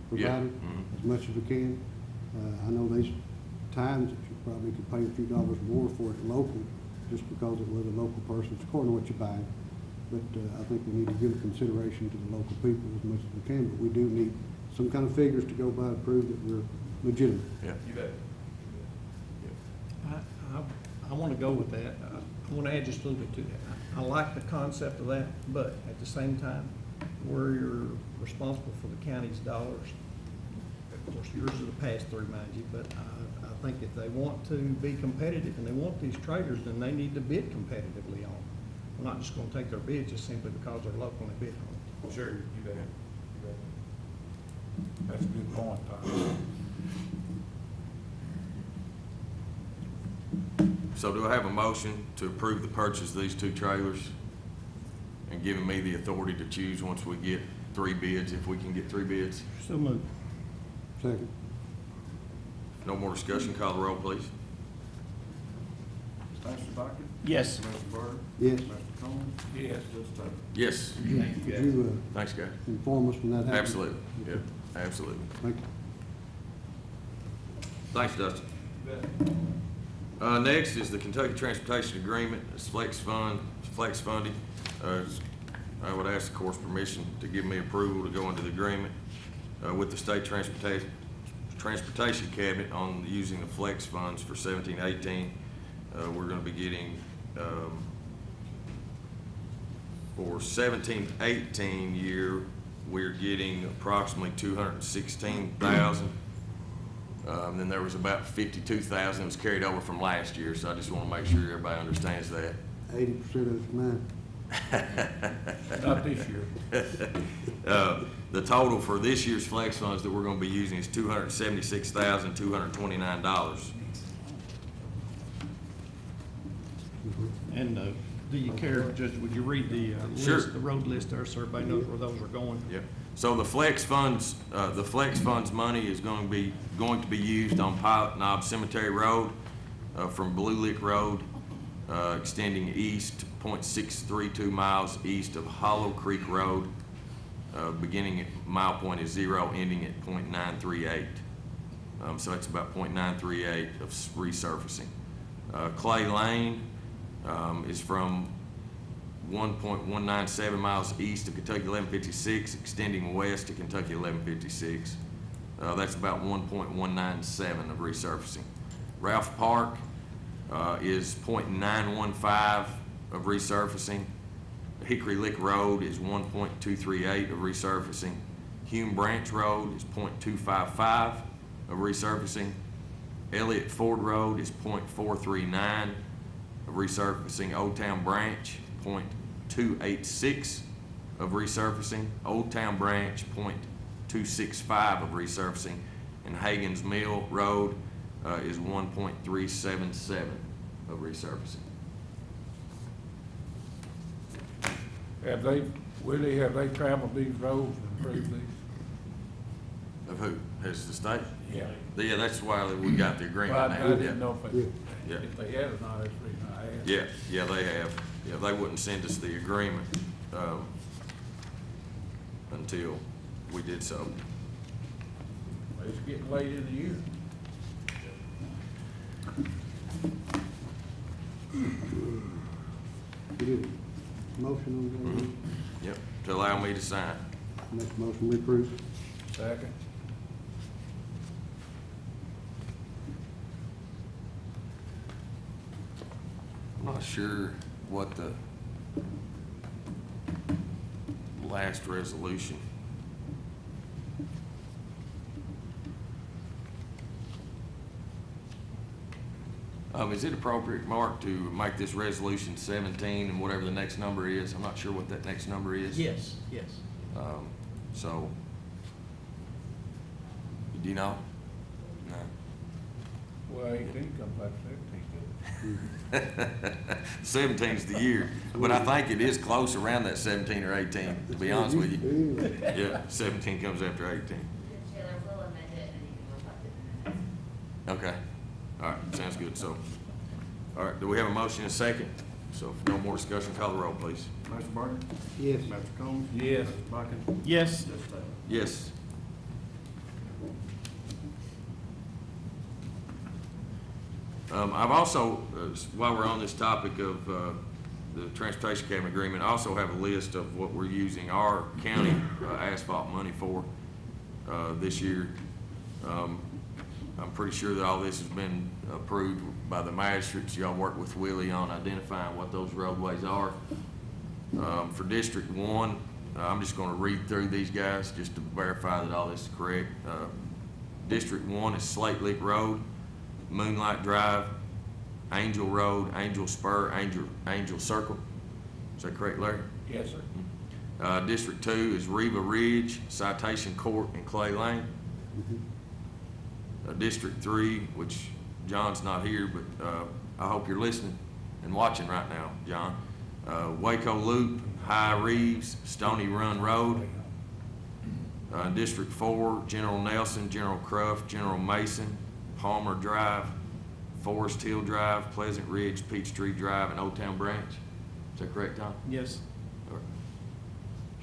provider as much as we can. I know there's times that you probably could pay a few dollars more for it local just because it was a local person. It's according to what you buy. But I think we need to give consideration to the local people as much as we can. But we do need some kind of figures to go by to prove that we're legitimate. Yeah. You bet. I want to go with that. I want to add just a little bit to that. I like the concept of that, but at the same time, we're responsible for the county's dollars. Of course, yours is a pass-through, mind you, but I think if they want to be competitive and they want these trailers, then they need to bid competitively on them. We're not just going to take their bid just simply because they're local and bid on them. Sure, you bet. That's a good point, Tom. So do I have a motion to approve the purchase of these 2 trailers and giving me the authority to choose once we get 3 bids, if we can get 3 bids? So moved. Second. No more discussion, call the roll, please. Mr. Bucket? Yes. Mr. Byrd? Yes. Mr. Combs? Yes. Judge Taylor? Yes. Could you Thanks, guys. inform us when that happens? Absolutely. Yeah, absolutely. Thank you. Thanks, Dustin. You bet. Next is the Kentucky Transportation Agreement, it's flex funding. I would ask the court's permission to give me approval to go into the agreement with the State Transportation Cabinet on using the flex funds for 17-18. We're going to be getting, for 17-18 year, we're getting approximately $216,000. Then there was about $52,000 that was carried over from last year, so I just want to make sure everybody understands that. 80% of it's mine. Not this year. The total for this year's flex funds that we're going to be using is $276,229. And do you care, Judge, would you read the Sure. list, the road list there, so everybody knows where those are going? Yep. So the flex funds money is going to be used on Pilot Knob Cemetery Road, from Blue Lick Road, extending east 0.632 miles east of Hollow Creek Road, beginning at mile point is 0, ending at 0.938. So it's about 0.938 of resurfacing. Clay Lane is from 1.197 miles east of Kentucky 1156, extending west to Kentucky 1156. That's about 1.197 of resurfacing. Ralph Park is 0.915 of resurfacing. Hickory Lick Road is 1.238 of resurfacing. Hume Branch Road is 0.255 of resurfacing. Elliott Ford Road is 0.439 of resurfacing. Old Town Branch, 0.286 of resurfacing. Old Town Branch, 0.265 of resurfacing. And Hagen's Mill Road is 1.377 of resurfacing. Willie, have they traveled these roads and improved these? Of who? Has the state? Yeah. Yeah, that's why we got the agreement Well, now. I didn't know if Yeah. they, if they had or not, that's the reason I asked. Yeah, they have. Yeah, they wouldn't send us the agreement, until we did so. It's getting late in the year. We did a motion on that. Yep, to allow me to sign. Make a motion, we approve. Second. I'm not sure what the last resolution. Is it appropriate, Mark, to make this resolution 17 and whatever the next number is? I'm not sure what that next number is. Yes, yes. So, do you know? No. Well, 18 comes back 17 is the year, but I think it is close around that 17 or 18, to be honest with you. Yeah, 17 comes after 18. Taylor, we'll amend it and you can reflect it in the minutes. Okay. All right, sounds good. So, all right, do we have a motion and a second? So if no more discussion, call the roll, please. Mr. Barker? Yes. Mr. Combs? Yes. Mr. Bucking? Yes. Judge Taylor? Yes. I've also, while we're on this topic of the Transportation Cabinet Agreement, I also have a list of what we're using our county asphalt money for this year. I'm pretty sure that all this has been approved by the magistrates. Y'all work with Willie on identifying what those roadways are. For District 1, I'm just going to read through these guys just to verify that all this is correct. District 1 is Slate Lick Road, Moonlight Drive, Angel Road, Angel Spur, Angel Circle. Is that correct, Larry? Yes, sir. District 2 is Reva Ridge, Citation Court, and Clay Lane. District 3, which John's not here, but I hope you're listening and watching right now, John. Waco Loop, High Reeves, Stony Run Road. District 4, General Nelson, General Cruft, General Mason, Palmer Drive, Forest Hill Drive, Pleasant Ridge, Peachtree Drive, and Old Town Branch. Is that correct, Tom? Yes.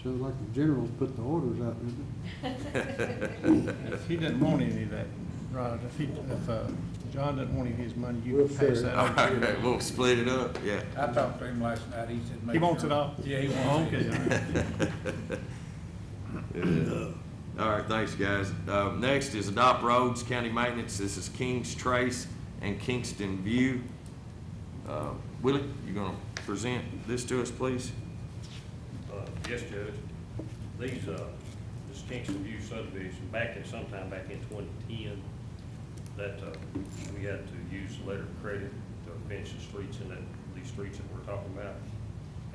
Sounds like the generals put the orders out, didn't If he doesn't want any of that, right, if John doesn't want any of his money, you We'll can share pass it. that All on. right, we'll split it up, yeah. I talked to him last night, he said. make He wants sure- it all? Yeah, he Oh, wants it. okay. All right, thanks, guys. Next is Adopt Roads, County Maintenance. This is Kings Trace and Kingston View. Willie, you gonna present this to us, please? Yes, Judge. This Kingston View subdivision, sometime back in 2010, that we had to use a letter of credit to finish the streets in these streets that we're talking about.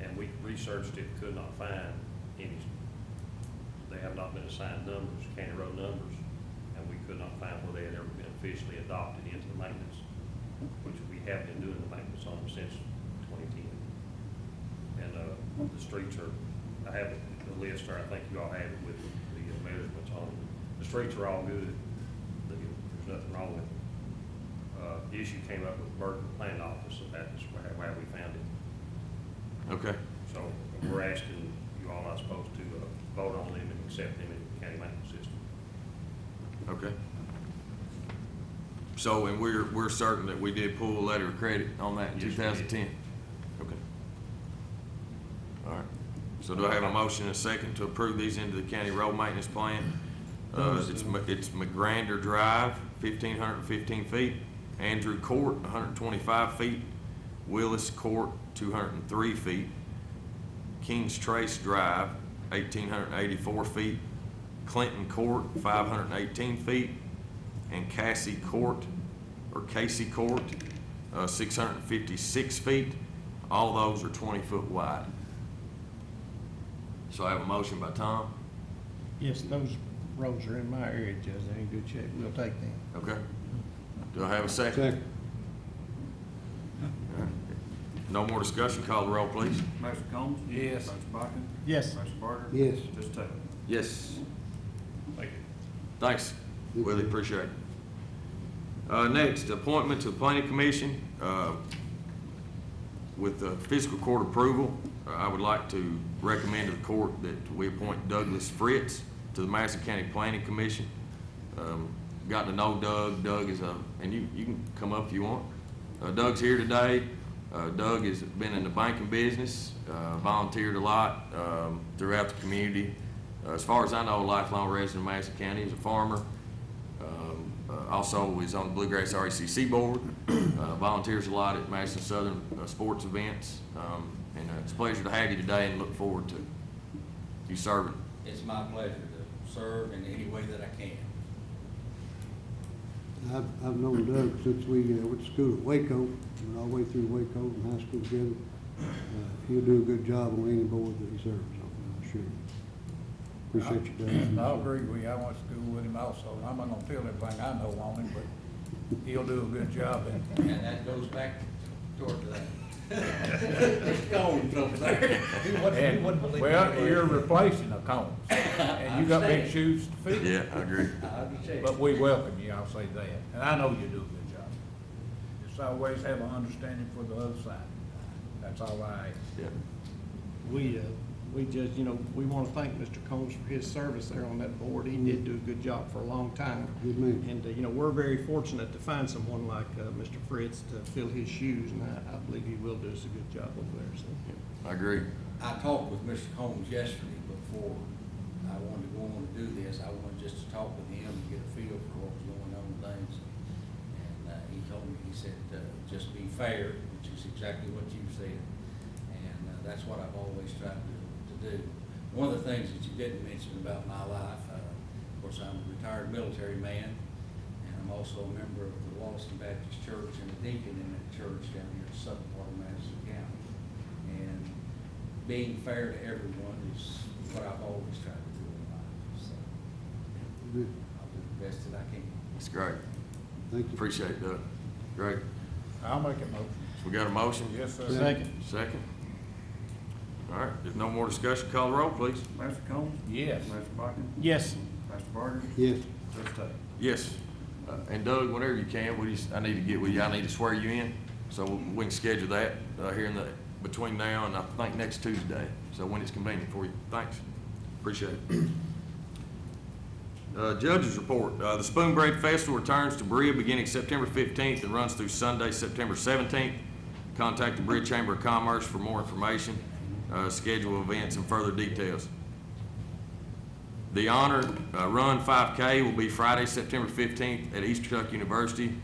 And we researched it, could not find any, they have not been assigned numbers, county road numbers, and we could not find where they had ever been officially adopted into the maintenance, which we have been doing the maintenance on them since the streets are, I have the list there, I think you all have it with the measurements on it. The streets are all good. There's nothing wrong with it. The issue came up with the Burton Plan Office, and that is why we found it. Okay. So we're asking you all, I suppose, to vote on them and accept them in the county maintenance system. Okay. So, and we're certain that we did pull a letter of credit on that in Yes, we did. 2010? Okay. All right. So do I have a motion and a second to approve these into the county road maintenance plan? It's McGrander Drive, 1,515 feet. Andrew Court, 125 feet. Willis Court, 203 feet. Kings Trace Drive, 1,884 feet. Clinton Court, 518 feet. And Casey Court, 656 feet. All those are 20 foot wide. So I have a motion by Tom. Yes, those roads are in my area, Judge. They're in good shape. We'll take them. Okay. Do I have a second? Second. All right. No more discussion. Call the roll, please. Mr. Combs? Yes. Mr. Bakken? Yes. Mr. Barker? Yes. Mr. Taylor? Yes. Thank you. Thanks. Really appreciate it. Next, appointment to the planning commission. With the fiscal court approval, I would like to recommend to the court that we appoint Douglas Fritz to the Madison County Planning Commission. Got to know Doug. Doug is and you can come up if you want. Doug's here today. Doug has been in the banking business, volunteered a lot throughout the community. As far as I know, a lifelong resident of Madison County. He's a farmer. Also is on the Bluegrass RACC board. Volunteers a lot at Madison Southern sports events. And it's a pleasure to have you today and look forward to you serving. It's my pleasure to serve in any way that I can. I've known Doug since we went to school at Waco, went all the way through Waco and high school together. He'll do a good job on any board that he serves on, I'm sure. Appreciate you, Doug. I agree with you. I went to school with him also. I'm not gonna tell everything I know on him, but he'll do a good job. And that goes back toward that. Mr. Combs over there. And, well, you're replacing a Combs, and you got big shoes to fill. Yeah, I agree. I understand. But we welcome you, I'll say that. And I know you do a good job. Just always have an understanding for the other side. That's all I ask. Yeah. We just, we want to thank Mr. Combs for his service there on that board. He did do a good job for a long time. Good man. And, we're very fortunate to find someone like Mr. Fritz to fill his shoes, and I believe he will do us a good job over there, so. Yeah, I agree. I talked with Mr. Combs yesterday before I wanted to go on and do this. I wanted just to talk with him and get a feel for what was going on with things. And he told me, he said, just be fair, which is exactly what you said. And that's what I've always tried to do. One of the things that you didn't mention about my life, of course, I'm a retired military man, and I'm also a member of the Wallaston Baptist Church and a deacon in that church down here in the southern part of Madison County. And being fair to everyone is what I've always tried to do in life. So I'll do the best that I can. That's great. Thank you. Appreciate it, Doug. Great. I'll make a motion. So we got a motion? Yes, sir. Second. Second. All right, if no more discussion, call the roll, please. Mr. Combs? Yes. Mr. Bakken? Yes. Mr. Barker? Yes. Mr. Taylor? Yes. And Doug, whenever you can, I need to get with you. I need to swear you in, so we can schedule that here between now and I think next Tuesday. So when it's convenient for you. Thanks. Appreciate it. Judges report. The Spoon Bread Festival returns to Berea beginning September 15th and runs through Sunday, September 17th. Contact the Berea Chamber of Commerce for more information, schedule events, and further details. The Honor Run 5K will be Friday, September 15th at East Kentucky University.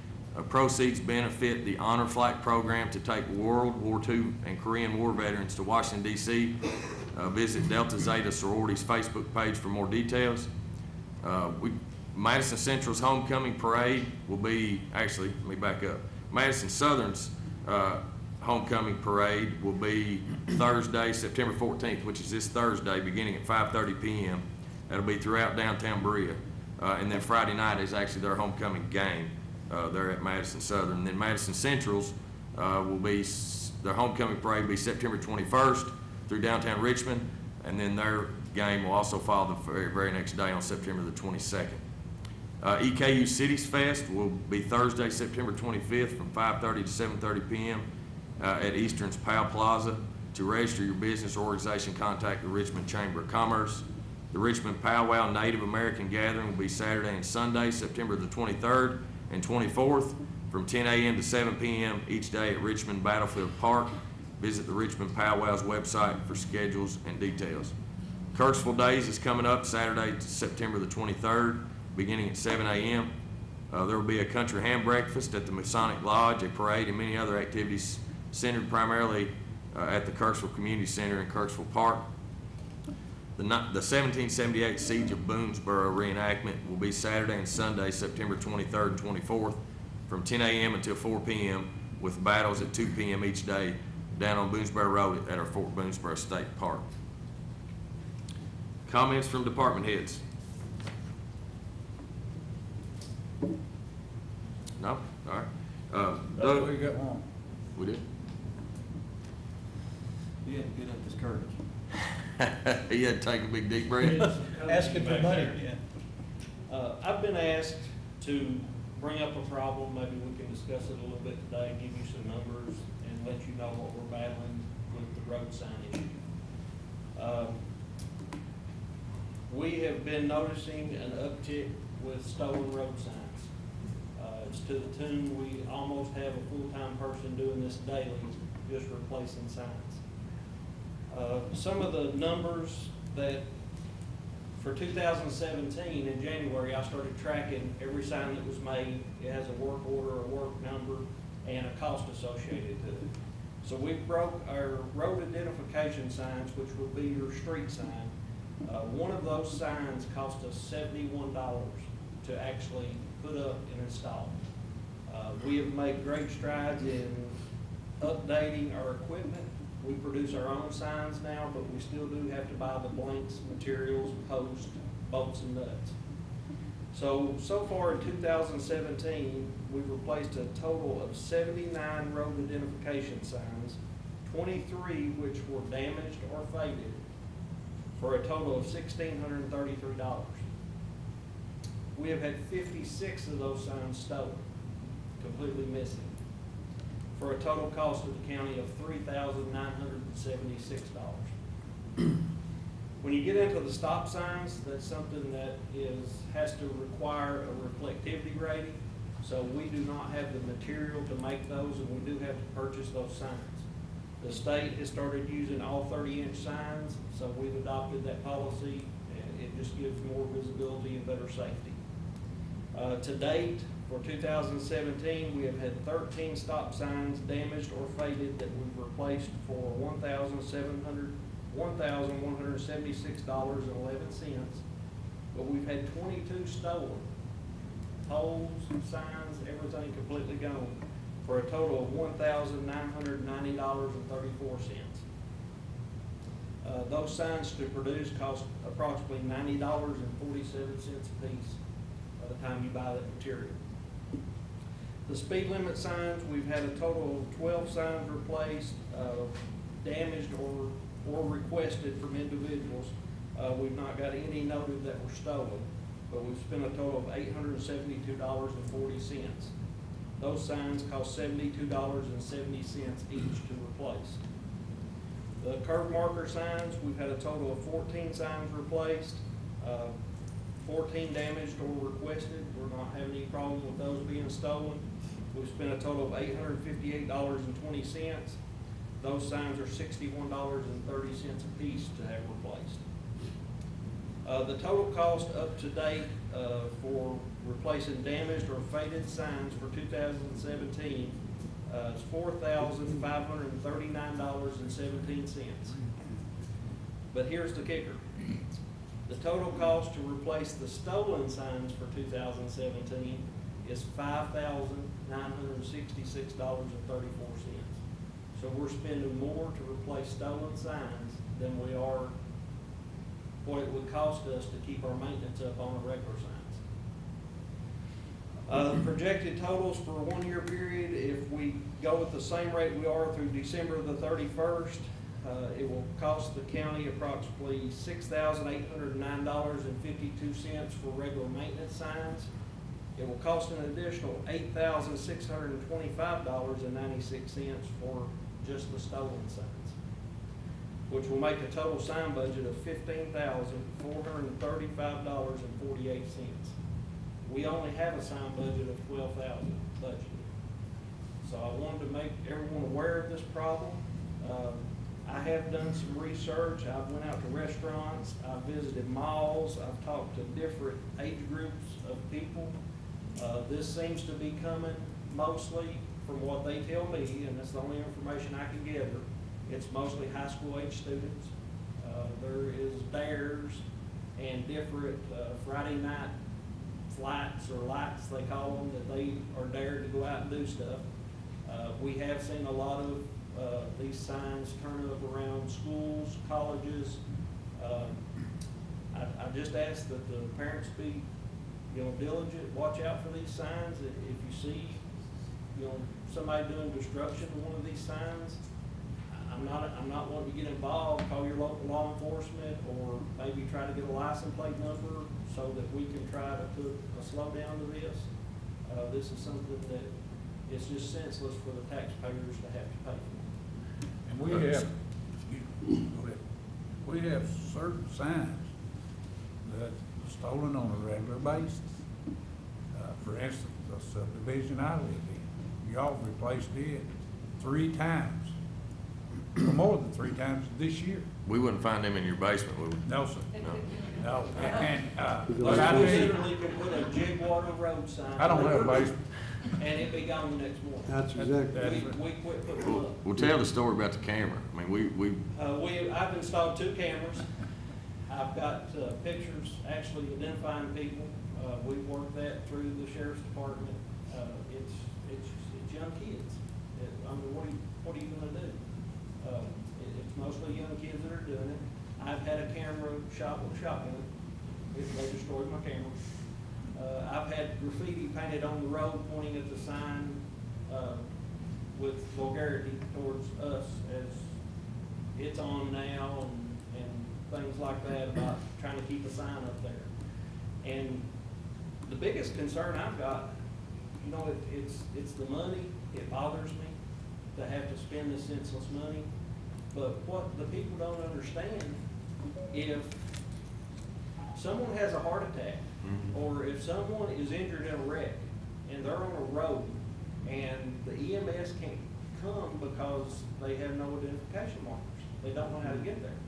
Proceeds benefit the Honor Flight Program to take World War II and Korean War veterans to Washington, D.C. Visit Delta Zeta Sorority's Facebook page for more details. Madison Central's homecoming parade will be, actually, let me back up. Madison Southern's homecoming parade will be Thursday, September 14th, which is this Thursday, beginning at 5:30 p.m. That'll be throughout downtown Berea. And then Friday night is actually their homecoming game. They're at Madison Southern. And then Madison Central's will be, their homecoming parade will be September 21st through downtown Richmond, and then their game will also follow the very next day on September the 22nd. EKU Cities Fest will be Thursday, September 25th from 5:30 to 7:30 p.m. At Eastern's Powell Plaza. To register your business or organization, contact the Richmond Chamber of Commerce. The Richmond Powwow Native American Gathering will be Saturday and Sunday, September the 23rd and 24th from 10 a.m. to 7 p.m. each day at Richmond Battlefield Park. Visit the Richmond Powwow's website for schedules and details. Kirksville Days is coming up Saturday, September the 23rd, beginning at 7 a.m. There will be a country ham breakfast at the Masonic Lodge, a parade, and many other activities centered primarily at the Kirksville Community Center in Kirksville Park. The 1778 Siege of Boonesboro reenactment will be Saturday and Sunday, September 23rd and 24th from 10 a.m. until 4 p.m. with battles at 2 p.m. each day down on Boonesboro Road at our Fort Boonesboro State Park. Comments from department heads? No? All right. Doug? We got one. We did? You had to get up his courage. He had to take a big deep breath. Asking for money. I've been asked to bring up a problem, maybe we can discuss it a little bit today, give you some numbers, and let you know what we're battling with the road sign issue. We have been noticing an uptick with stolen road signs. It's to the tune, we almost have a full-time person doing this daily, just replacing signs. Some of the numbers that, for 2017, in January, I started tracking every sign that was made. It has a work order, a work number, and a cost associated to it. So we broke our road identification signs, which would be your street sign. One of those signs cost us $71 to actually put up and install. We have made great strides in updating our equipment. We produce our own signs now, but we still do have to buy the blanks, materials, posts, bolts, and nuts. So far in 2017, we've replaced a total of 79 road identification signs, 23 which were damaged or faded, for a total of $1,633. We have had 56 of those signs stolen, completely missing, for a total cost of the county of $3,976. When you get into the stop signs, that's something that has to require a reflectivity rating. So we do not have the material to make those, and we do have to purchase those signs. The state has started using all 30-inch signs, so we've adopted that policy, and it just gives more visibility and better safety. To date, for 2017, we have had 13 stop signs damaged or faded that we've replaced for $1,176.11, but we've had 22 stolen. Poles, signs, everything completely gone, for a total of $1,990.34. Those signs to produce cost approximately $90.47 a piece by the time you buy that material. The speed limit signs, we've had a total of 12 signs replaced, damaged or requested from individuals. We've not got any noted that were stolen, but we've spent a total of $872.40. Those signs cost $72.70 each to replace. The curb marker signs, we've had a total of 14 signs replaced, 14 damaged or requested. We're not having any problem with those being stolen. We've spent a total of $858.20. Those signs are $61.30 a piece to have replaced. The total cost up to date for replacing damaged or faded signs for 2017 is $4,539.17. But here's the kicker. The total cost to replace the stolen signs for 2017 is $5,966.34. So we're spending more to replace stolen signs than we are what it would cost us to keep our maintenance up on the regular signs. Projected totals for a 1-year period, if we go with the same rate we are through December the 31st, It will cost the county approximately $6,809.52 for regular maintenance signs. It will cost an additional $8,625.96 for just the stolen signs, which will make a total sign budget of $15,435.48. We only have a sign budget of $12,000 budgeted. So I wanted to make everyone aware of this problem. I have done some research. I've went out to restaurants, I've visited malls, I've talked to different age groups of people. This seems to be coming mostly from what they tell me, and that's the only information I can gather. It's mostly high school age students. There is dares and different Friday night flights or lights, they call them, that they are dared to go out and do stuff. We have seen a lot of these signs turn up around schools, colleges. I just ask that the parents be, diligent, watch out for these signs. If you see, somebody doing destruction to one of these signs, I'm not wanting to get involved. Call your local law enforcement, or maybe try to get a license plate number so that we can try to put a slowdown to this. This is something that it's just senseless for the taxpayers to have to pay for. And we have, we have certain signs that are stolen on a regular basis. For instance, the subdivision I live in, y'all replaced it 3 times, or more than 3 times this year. We wouldn't find them in your basement, would we? No, sir. No. And, But I we tell you, literally could put a Jigwater Road sign. I don't have a basement. And it'd be gone the next morning. That's exactly. We quit putting them up. Well, tell the story about the camera. I mean, I've installed 2 cameras. I've got pictures actually identifying people. We've worked that through the sheriff's department. It's young kids. I mean, what are you gonna do? It's mostly young kids that are doing it. I've had a camera shot with a shotgun. They destroyed my camera. I've had graffiti painted on the road pointing at the sign with vulgarity towards us as it's on now and things like that about trying to keep a sign up there. And the biggest concern I've got, it's the money. It bothers me to have to spend this senseless money. But what the people don't understand, if someone has a heart attack, or if someone is injured in a wreck and they're on a road and the EMS can't come because they have no identification markers, they don't know how to get there.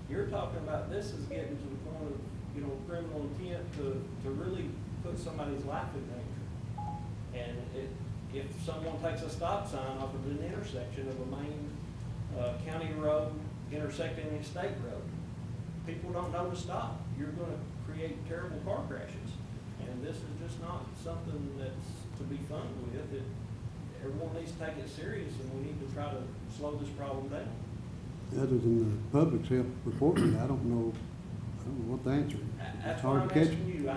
You're talking about this is getting to the point of, criminal intent to really put somebody's life in danger. And if someone takes a stop sign off of an intersection of a main county road intersecting a state road, people don't know to stop. You're going to create terrible car crashes. And this is just not something that's to be fun with. Everyone needs to take it serious, and we need to try to slow this problem down. Other than the public's help reporting, I don't know what the answer is. That's It's why hard I'm to catch. asking you. I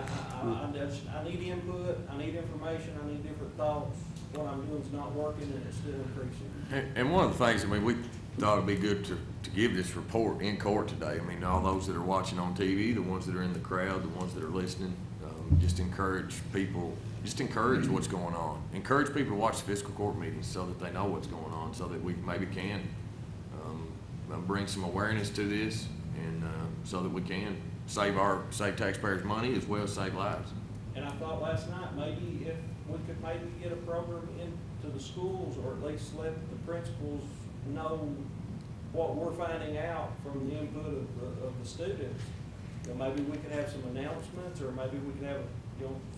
need input, I need information, I need different thoughts. What I'm doing is not working, and it's still increasing. and one of the things, we thought it'd be good to give this report in court today. I mean, all those that are watching on TV, the ones that are in the crowd, the ones that are listening, just encourage people, just encourage what's going on. Encourage people to watch the fiscal court meetings so that they know what's going on, so that we maybe can bring some awareness to this, and so that we can save taxpayers money as well as save lives. And I thought last night, maybe if we could get a program into the schools, or at least let the principals know what we're finding out from the input of the students. Maybe we could have some announcements, or maybe we could have,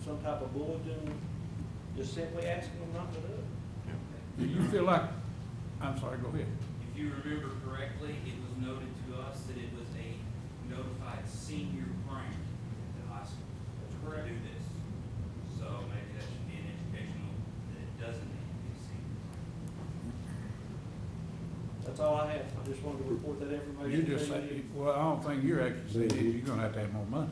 some type of bulletin, just simply asking them not to do it. Do you feel like, I'm sorry, go ahead. If you remember correctly, it was noted to us that it was a notified senior prank at the high school. That's correct. To do this. So maybe that should be an educational, that it doesn't need to be a senior prank. That's all I have. I just wanted to report that information. You just say, well, I don't think you're actually saying is you're gonna have to have more money.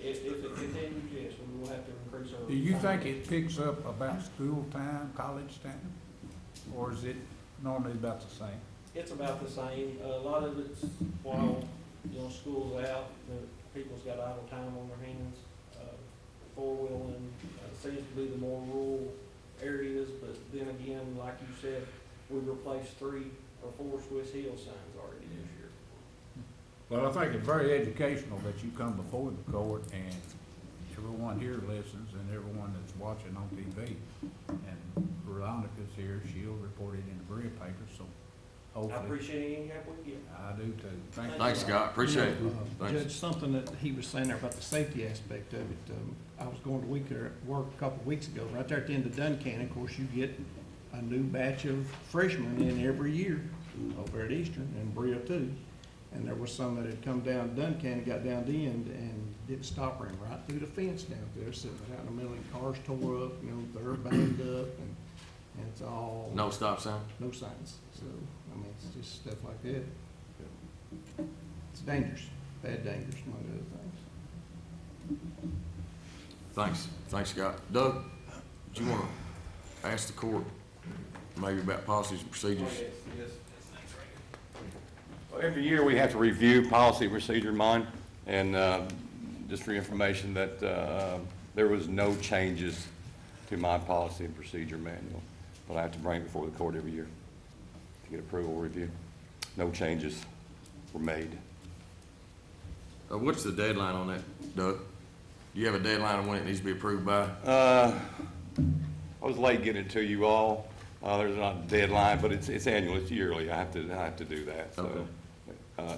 If it continues, yes, we will have to increase our. Do you think it picks up about school time, college time? Or is it normally about the same? it's about the same. A lot of it's while, school's out, people's got idle time on their hands. Four-wheeling seems to be the more rural areas, but then again, like you said, we replaced 3 or 4 Swiss Hill signs already this year. Well, I think it's very educational that you come before the court and everyone here listens and everyone that's watching on TV. And Veronica's here, she'll report it in the Berea paper, so hopefully. I appreciate any help we get. I do too. Thanks, Scott, appreciate it. Thanks. Judge, something that he was saying there about the safety aspect of it, I was going to work a couple of weeks ago, right there at the end of Duncan. Of course, you get a new batch of freshmen in every year over at Eastern and Berea too. And there was some that had come down Duncan and got down the end and didn't stop, ran right through the fence down there, sitting out in the middle, and cars tore up, they're banged up, and it's all. No stop sign? No signs. So, I mean, it's just stuff like that. It's dangerous, bad dangerous, among other things. Thanks, Scott. Doug, do you want to ask the court maybe about policies and procedures? Well, every year we have to review policy and procedure in mind, and just for your information that there was no changes to my policy and procedure manual, but I have to bring it before the court every year to get approval review. No changes were made. What's the deadline on that, Doug? Do you have a deadline on when it needs to be approved by? I was late getting it to you all. There's not a deadline, but it's annual, it's yearly. I have to do that. So,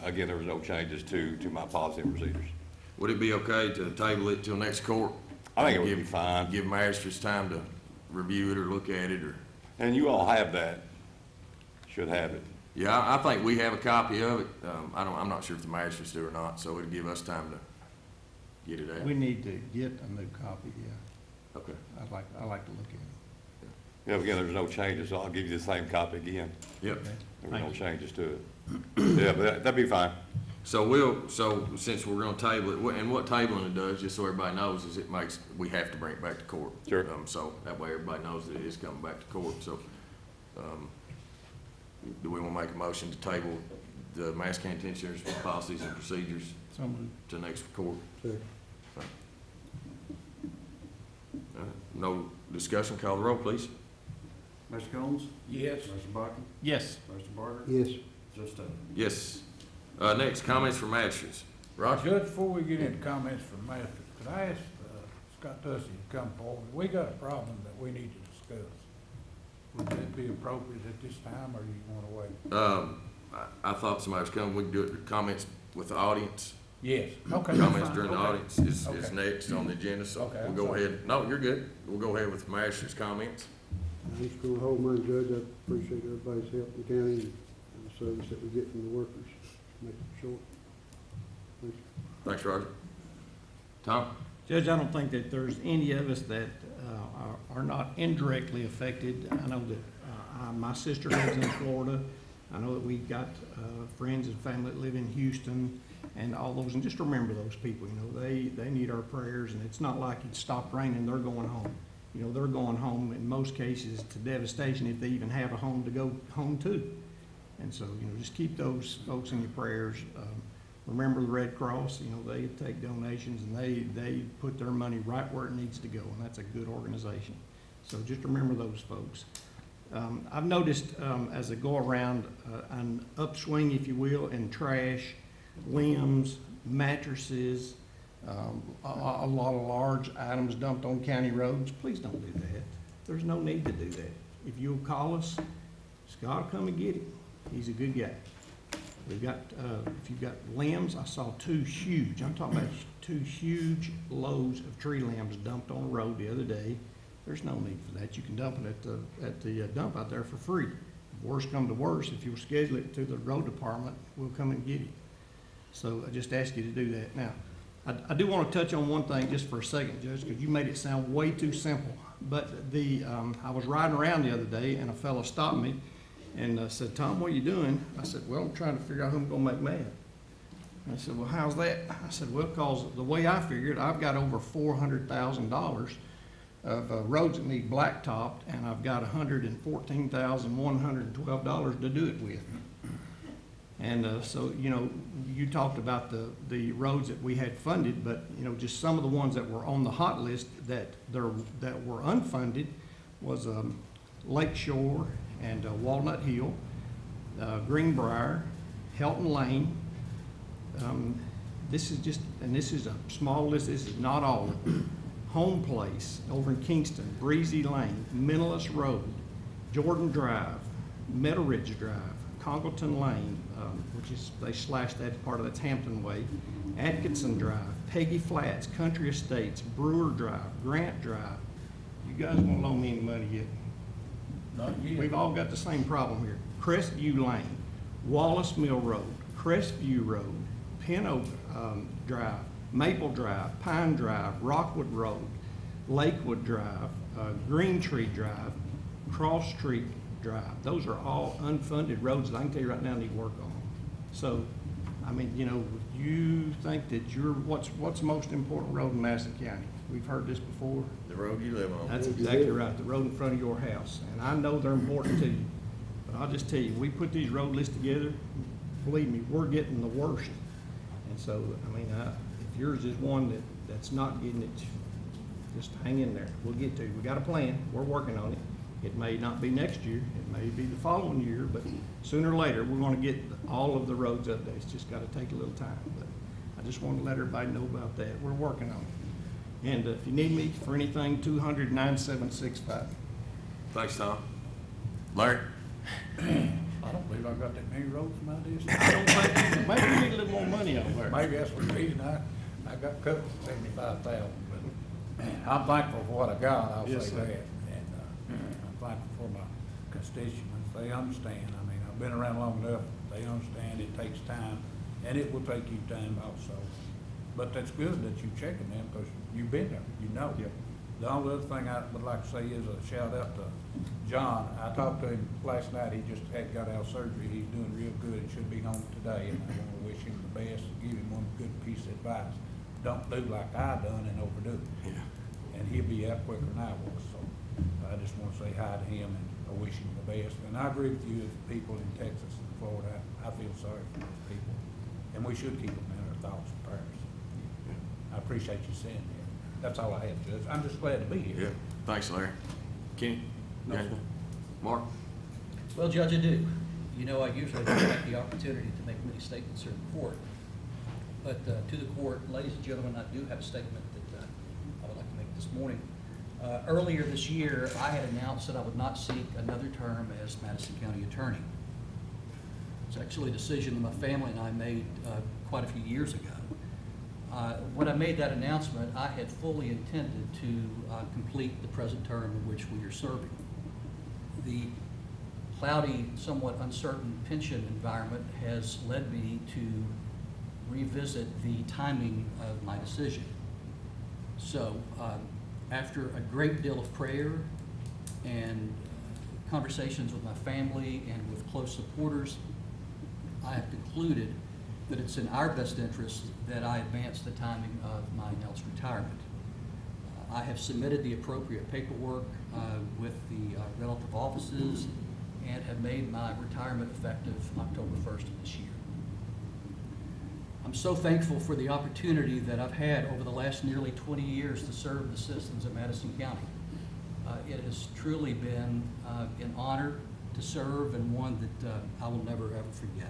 again, there was no changes to my policy and procedures. Would it be okay to table it till next court? I think it would be fine. Give magistrates time to review it or look at it, or. And you all have that. Should have it. Yeah, I think we have a copy of it. I'm not sure if the magistrates do or not, so it'll give us time to get it out. We need to get a new copy, yeah. Okay. I'd like to look at it. Yeah, again, there's no changes, so I'll give you the same copy again. Yep. There were no changes to it. Yeah, but that'd be fine. So since we're gonna table it, and what tabling it does, just so everybody knows, is we have to bring it back to court. Sure. So that way everybody knows that it is coming back to court, so, do we wanna make a motion to table the Madison County Penitentiary's policies and procedures So moved. to next court? Second. No discussion, call the roll, please. Mr. Combs? Yes. Mr. Buckner? Yes. Mr. Barker? Yes. Judge Taylor? Yes. Next, comments from magistrates. Roger? Judge, before we get into comments from magistrates, could I ask Scott Tussey to come forward? We got a problem that we need to discuss. Would that be appropriate at this time, or do you want to wait? I thought somebody was coming, we could do it, comments with the audience. Yes, okay. Comments fine. during the Okay. audience is Okay. next on the agenda, so Okay, we'll I'm go sorry. ahead. No, you're good. We'll go ahead with the magistrate's comments. I'm just gonna hold mine, Judge. I appreciate everybody's help in the county and the service that we get from the workers. Make it short. Thank you. Thanks, Roger. Tom? Judge, I don't think that there's any of us that are not indirectly affected. I know that my sister lives in Florida. I know that we've got friends and family that live in Houston and all those. And just remember those people, they need our prayers. And it's not like it stopped raining, they're going home. They're going home in most cases to devastation if they even have a home to go home to. And so, just keep those folks in your prayers. Remember the Red Cross, they take donations and they put their money right where it needs to go, and that's a good organization. So just remember those folks. I've noticed as I go around an upswing, if you will, in trash, limbs, mattresses, a lot of large items dumped on county roads. Please don't do that. There's no need to do that. If you'll call us, Scott will come and get it. He's a good guy. We've got, if you've got limbs, I saw I'm talking about two huge loads of tree limbs dumped on the road the other day. There's no need for that. You can dump it at the dump out there for free. If worse come to worse, if you'll schedule it to the road department, we'll come and get it. So I just ask you to do that. Now, I do want to touch on one thing just for a second, Judge, because you made it sound way too simple. But I was riding around the other day and a fellow stopped me and said, "Tom, what are you doing?" I said, "Well, I'm trying to figure out who I'm going to make mad." And I said, "Well, how's that?" I said, "Well, because the way I figured, I've got over $400,000 of roads that need blacktopped, and I've got $114,112 to do it with." And so, you know, you talked about the roads that we had funded, but, you know, just some of the ones that were on the hot list that were unfunded was Lake Shore and Walnut Hill, Greenbrier, Helton Lane. This is just, and this is a small list, this is not all of them. Home Place over in Kingston, Breezy Lane, Menelus Road, Jordan Drive, Meadow Ridge Drive, Congleton Lane, which is, they slashed that part of that's Hampton Way, Atkinson Drive, Peggy Flats, Country Estates, Brewer Drive, Grant Drive. You guys won't loan me any money yet. Not yet. We've all got the same problem here. Crestview Lane, Wallace Mill Road, Crestview Road, Pin Oak Drive, Maple Drive, Pine Drive, Rockwood Road, Lakewood Drive, Green Tree Drive, Cross Street Drive. Those are all unfunded roads that I can tell you right now need work on. So, I mean, you know, you think that what's the most important road in Madison County? We've heard this before. The road you live on. That's exactly right, the road in front of your house. And I know they're important to you, but I'll just tell you, we put these road lists together, believe me, we're getting the worst. And so, I mean, if yours is one that's not getting it, just hang in there. We'll get to you. We got a plan. We're working on it. It may not be next year. It may be the following year, but sooner or later, we're going to get all of the roads updated. It's just got to take a little time. But I just want to let everybody know about that. We're working on it. And if you need me for anything, 200-9765. Thanks, Tom. Larry? I don't believe I got that many roads in my district. I don't think, maybe we need a little more money over there. Maybe that's the reason I got cut 75,000, but I'm thankful for what I got, I'll Yes, say sir. that. And I'm thankful for my constituents, they understand. I mean, I've been around long enough, they understand it takes time, and it will take you time also. But that's good that you checking them, because you've been there, you know. Yep. The only other thing I would like to say is a shout out to John. I talked to him last night, he just got out of surgery, he's doing real good, he should be home today, and I want to wish him the best, give him one good piece of advice. Don't do like I done and overdo it. Yeah. And he'll be out quicker than I was, so I just want to say hi to him and I wish him the best. And I agree with you, as people in Texas and Florida, I feel sorry for those people, and we should keep them in our thoughts and prayers. I appreciate you saying that. That's all I have, Judge. I'm just glad to be here. Yeah. Thanks, Larry. Kenny? No, sir. Mark? Well, Judge, I do. You know, I usually don't have the opportunity to make many statements here in court. But to the court, ladies and gentlemen, I do have a statement that I would like to make this morning. Earlier this year, I had announced that I would not seek another term as Madison County Attorney. It's actually a decision that my family and I made quite a few years ago. When I made that announcement, I had fully intended to complete the present term in which we are serving. The cloudy, somewhat uncertain pension environment has led me to revisit the timing of my decision. So after a great deal of prayer and conversations with my family and with close supporters, I have concluded that it's in our best interest that I advance the timing of my announced retirement. I have submitted the appropriate paperwork with the relative offices and have made my retirement effective October 1st of this year. I'm so thankful for the opportunity that I've had over the last nearly 20 years to serve the citizens of Madison County. It has truly been an honor to serve, and one that I will never ever forget.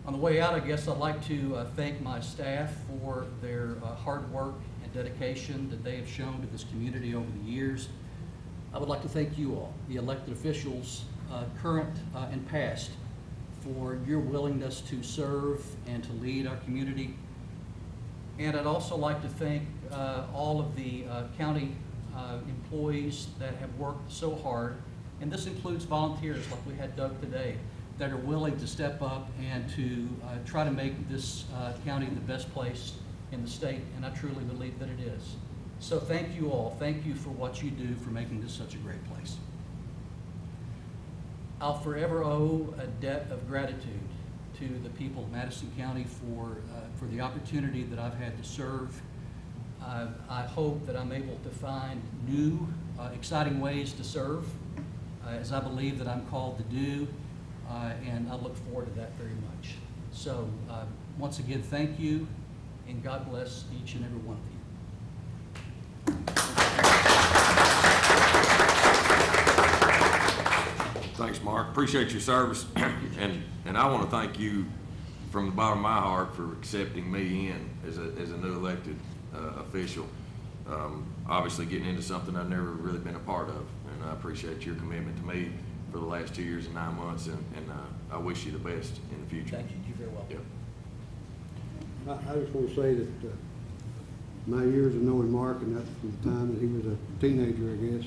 On the way out, I guess I'd like to thank my staff for their hard work and dedication that they have shown to this community over the years. I would like to thank you all, the elected officials, current and past, for your willingness to serve and to lead our community. And I'd also like to thank all of the county employees that have worked so hard, and this includes volunteers like we had Doug today, that are willing to step up and to try to make this county the best place in the state, and I truly believe that it is. So thank you all. Thank you for what you do for making this such a great place. I'll forever owe a debt of gratitude to the people of Madison County for the opportunity that I've had to serve. I hope that I'm able to find new, exciting ways to serve, as I believe that I'm called to do. and I look forward to that very much. So, once again, thank you, and God bless each and every one of you. Thanks, Mark. Appreciate your service. And I want to thank you from the bottom of my heart for accepting me in as a new elected official. Obviously getting into something I've never really been a part of, and I appreciate your commitment to me for the last 2 years and 9 months, and I wish you the best in the future. Thank you. You're very welcome. Yep. I just want to say that my years of knowing Mark, and that's from the time that he was a teenager, I guess,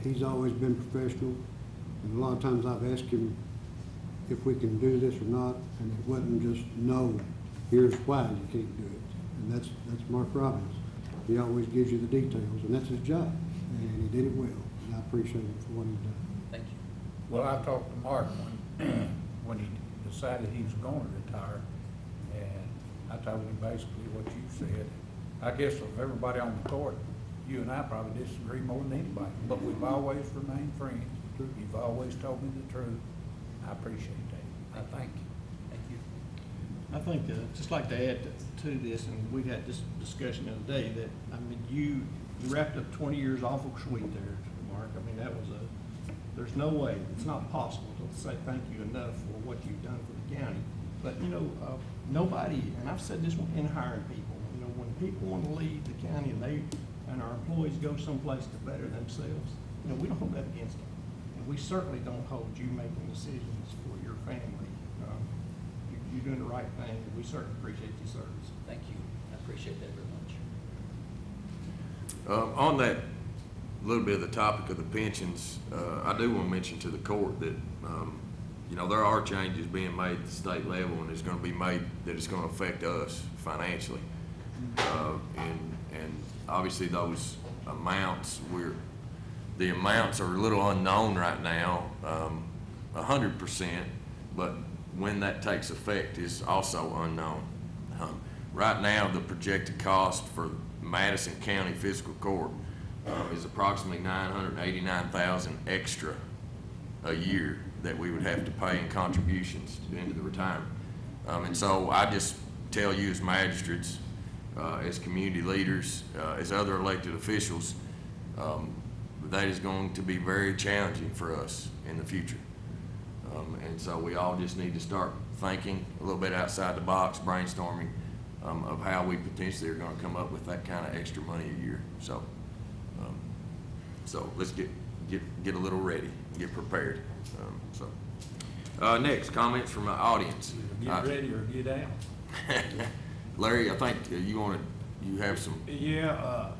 he's always been professional. And a lot of times I've asked him if we can do this or not, and it wasn't just, no, here's why you can't do it. And that's Mark Robbins. He always gives you the details, and that's his job. And he did it well, and I appreciate him for what he's done. Thank you. Well, I talked to Mark when he decided he was going to retire, and I told him basically what you said. I guess of everybody on the court, you and I probably disagree more than anybody, but we've always remained friends. You've always told me the truth. I appreciate that. I thank you. Thank you. I think, just like to add to this, and we had this discussion the other day, that, I mean, you wrapped up 20 years awful sweet there, Mark. I mean, that was there's no way, it's not possible to say thank you enough for what you've done for the county. But, you know, nobody, and I've said this in hiring people, you know, when people want to leave the county and our employees go someplace to better themselves, you know, we don't hold that against them. And we certainly don't hold you making decisions for your family. You're doing the right thing, and we certainly appreciate your service. Thank you. I appreciate that very much. On that little bit of the topic of the pensions, I do want to mention to the court that, you know, there are changes being made at the state level, and it's going to be made that it's going to affect us financially. And obviously those amounts, the amounts are a little unknown right now, 100%, but when that takes effect is also unknown. Right now, the projected cost for Madison County Fiscal Court is approximately $989,000 extra a year that we would have to pay in contributions into the retirement. And so I just tell you as magistrates, as community leaders, as other elected officials, that is going to be very challenging for us in the future. And so we all just need to start thinking a little bit outside the box, brainstorming of how we potentially are going to come up with that kind of extra money a year. So, so let's get a little ready, get prepared. Next, comments from the audience. Get ready or get out. Larry, I think you have some. Yeah,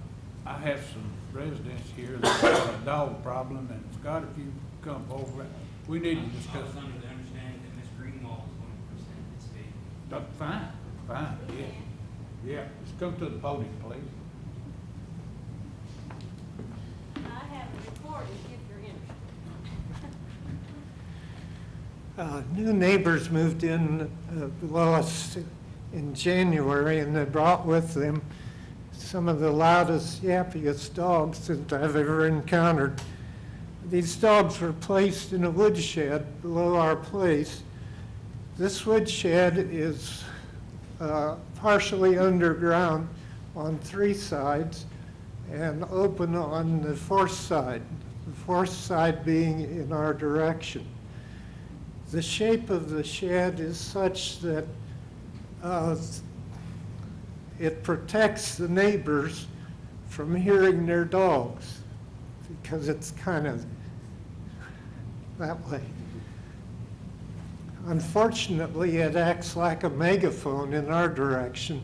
I have some residents here that have a dog problem, and Scott, if you come over, we need to discuss. I was under the understanding that Ms. Greenwald was going to present this week. Fine, yeah. Yeah, just come to the podium, please. I have a report if you're interested. New neighbors moved in below us in January, and they brought with them some of the loudest, yappiest dogs that I've ever encountered. These dogs were placed in a woodshed below our place. This woodshed is partially underground on 3 sides and open on the 4th side, the 4th side being in our direction. The shape of the shed is such that it protects the neighbors from hearing their dogs because it's kind of that way. Unfortunately, it acts like a megaphone in our direction.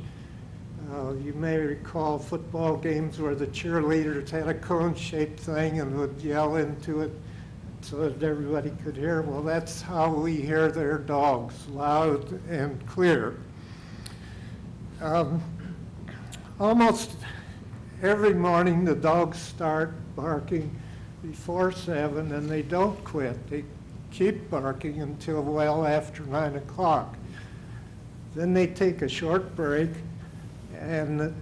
You may recall football games where the cheerleaders had a cone-shaped thing and would yell into it so that everybody could hear. Well, that's how we hear their dogs, loud and clear. Almost every morning the dogs start barking before 7, and they don't quit. They keep barking until well after 9 o'clock. Then they take a short break and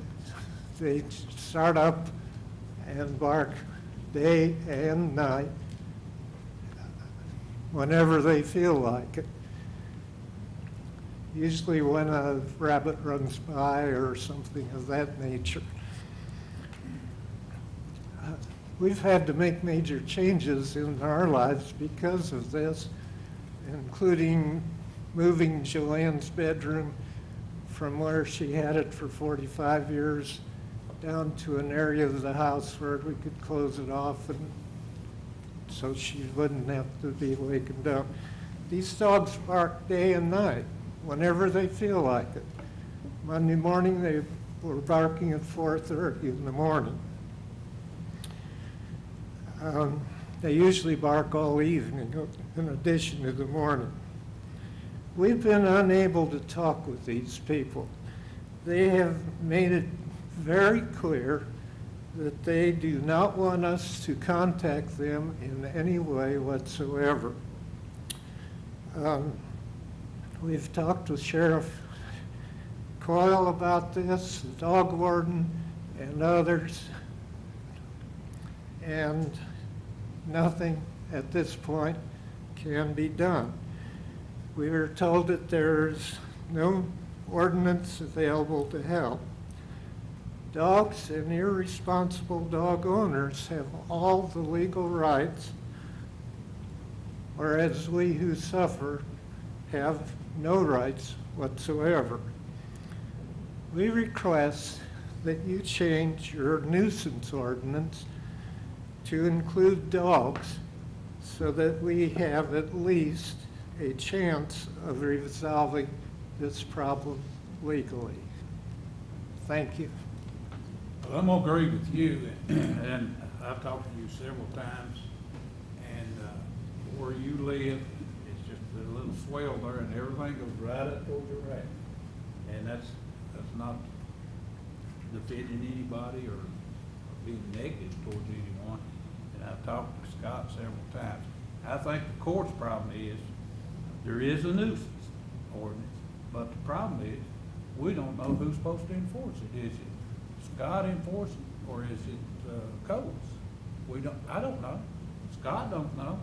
they start up and bark day and night. whenever they feel like it. Usually when a rabbit runs by or something of that nature. We've had to make major changes in our lives because of this, including moving Joanne's bedroom from where she had it for 45 years down to an area of the house where we could close it off and so she wouldn't have to be wakened up. These dogs bark day and night whenever they feel like it. Monday morning they were barking at 4:30 in the morning. They usually bark all evening in addition to the morning. We've been unable to talk with these people. They have made it very clear that they do not want us to contact them in any way whatsoever. We've talked with Sheriff Coyle about this, the dog warden, and others, and nothing at this point can be done. We were told that there's no ordinance available to help. Dogs and irresponsible dog owners have all the legal rights, whereas we who suffer have no rights whatsoever. We request that you change your nuisance ordinance to include dogs so that we have at least a chance of resolving this problem legally. Thank you. Well, I'm gonna agree with you, and I've talked to you several times, and where you live, it's just a little swell there, and everything goes right up towards your rack. And that's not defending anybody or being negative towards anyone. And I've talked to Scott several times. I think the court's problem is, there is a nuisance ordinance, but the problem is, we don't know who's supposed to enforce it. Is it Scott enforcing, or is it codes? I don't know. Scott don't know.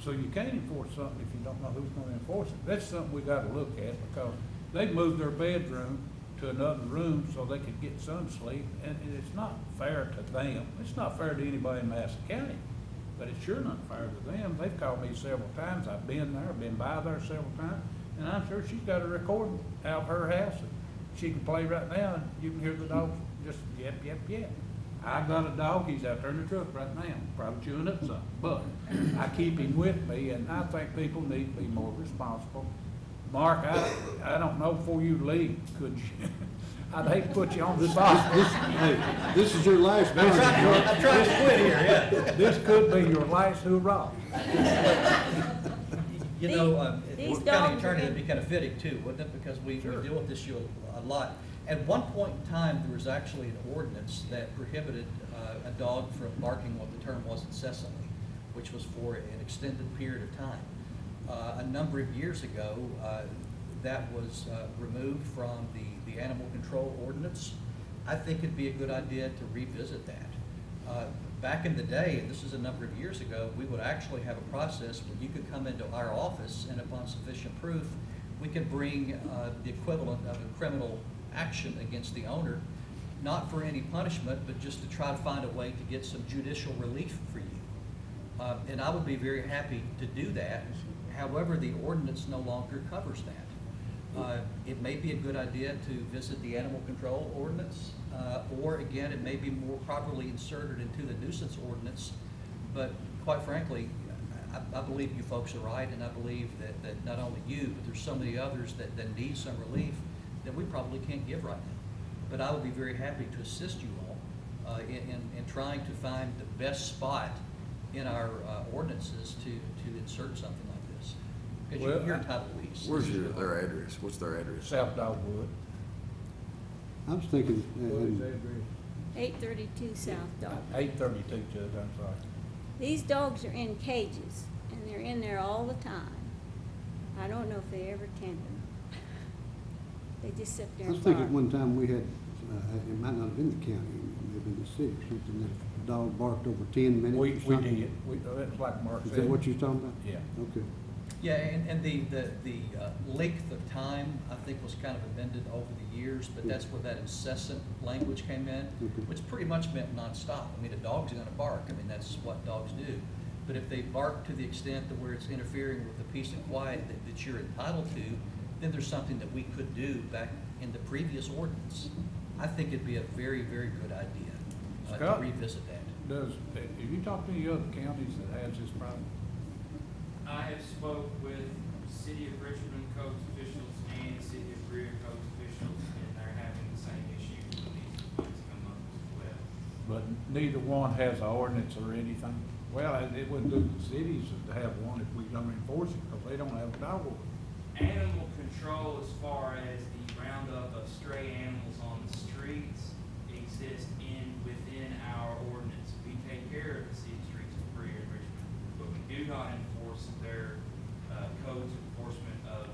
So you can't enforce something if you don't know who's gonna enforce it. That's something we gotta look at, because they moved their bedroom to another room so they could get some sleep, and it's not fair to them. It's not fair to anybody in Madison County, but it's sure not fair to them. They've called me several times. I've been there, been by there several times, and I'm sure she's got a recording out of her house, and she can play right now, and you can hear the dog just yep, yep, yep. I got a dog, he's out there in the truck right now, probably chewing up something, but I keep him with me, and I think people need to be more responsible. Mark, I don't know, before you leave, could you, I'd hate to put you on the spot. Hey, this is your last one. I'm trying to quit here, yeah. This could be your last hurrah. You know, These county dogs attorney are would be kind of fitting too, wouldn't it? Because we deal with this issue a lot. At one point in time, there was actually an ordinance that prohibited a dog from barking, what the term was, incessantly, which was for an extended period of time. A number of years ago, that was removed from the animal control ordinance. I think it'd be a good idea to revisit that. Back in the day, and this is a number of years ago, we would actually have a process where you could come into our office, and upon sufficient proof, we could bring the equivalent of a criminal action against the owner, not for any punishment, but just to try to find a way to get some judicial relief for you. And I would be very happy to do that. However, the ordinance no longer covers that. It may be a good idea to visit the animal control ordinance, or again, it may be more properly inserted into the nuisance ordinance. But quite frankly, I believe you folks are right, and I believe that not only you, but there's so many others that need some relief that we probably can't give right now. But I would be very happy to assist you all in trying to find the best spot in our ordinances to insert something like this. Because you hear title lease. Where's their address? What's their address? South Dogwood. I was thinking, What is that address? 832 South Dog. 832, Judge, I'm sorry. These dogs are in cages, and they're in there all the time. I don't know if they ever tend them. They just sit there I was and thinking bark. one time we had, it might not have been the county, in the city, something that if a dog barked over 10 minutes We or something. did, it's like Mark Is said. that what you're talking about? Yeah. Okay. Yeah, and the length of time, I think, was kind of amended over the years, but that's where that incessant language came in, which pretty much meant nonstop. I mean, a dog's gonna bark, I mean, that's what dogs do. But if they bark to the extent that where it's interfering with the peace and quiet that you're entitled to, then there's something that we could do back in the previous ordinance. I think it'd be a very, very good idea to Scott? revisit that. Have you talked to any other counties that has this problem? I have spoke with City of Richmond codes officials and City of Greer codes officials, and they're having the same issue when these complaints come up as well. But neither one has an ordinance or anything? Well, it wouldn't do the cities to have one if we don't enforce it, because they don't have a dog ordinance. Animal control, as far as the roundup of stray animals on the streets, exists within our ordinance. We take care of the city streets of Greer and Richmond, but we do not enforce their codes of enforcement of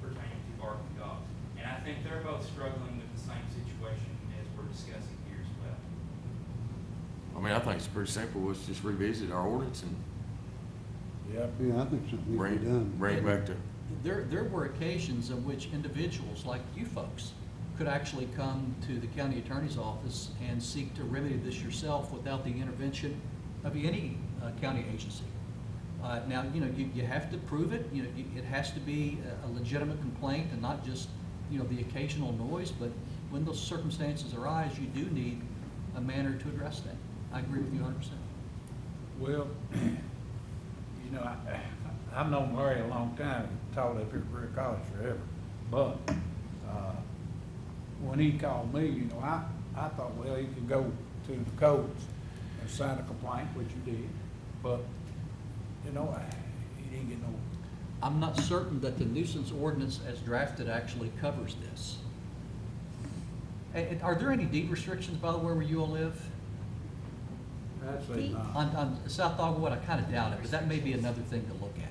pertaining to barking dogs. And I think they're both struggling with the same situation as we're discussing here as well. I mean, I think it's pretty simple. Let's just revisit our ordinance and Yeah, I think something needs to be done. bring it back to. There were occasions in which individuals like you folks could actually come to the county attorney's office and seek to remedy this yourself without the intervention of any county agency. Now, you know, you have to prove it. You know, it has to be a legitimate complaint and not just, you know, the occasional noise. But when those circumstances arise, you do need a manner to address that. I agree with you 100%. Well, you know, I've known Larry a long time, taught up here at Greer College forever. But when he called me, you know, I thought, well, he could go to the codes and sign a complaint, which he did. But, you know, he didn't get no. I'm not certain that the nuisance ordinance as drafted actually covers this. Are there any deed restrictions, by the way, where you all live? I'd say not. On South Dogwood, I kind of doubt it, but that may be another thing to look at.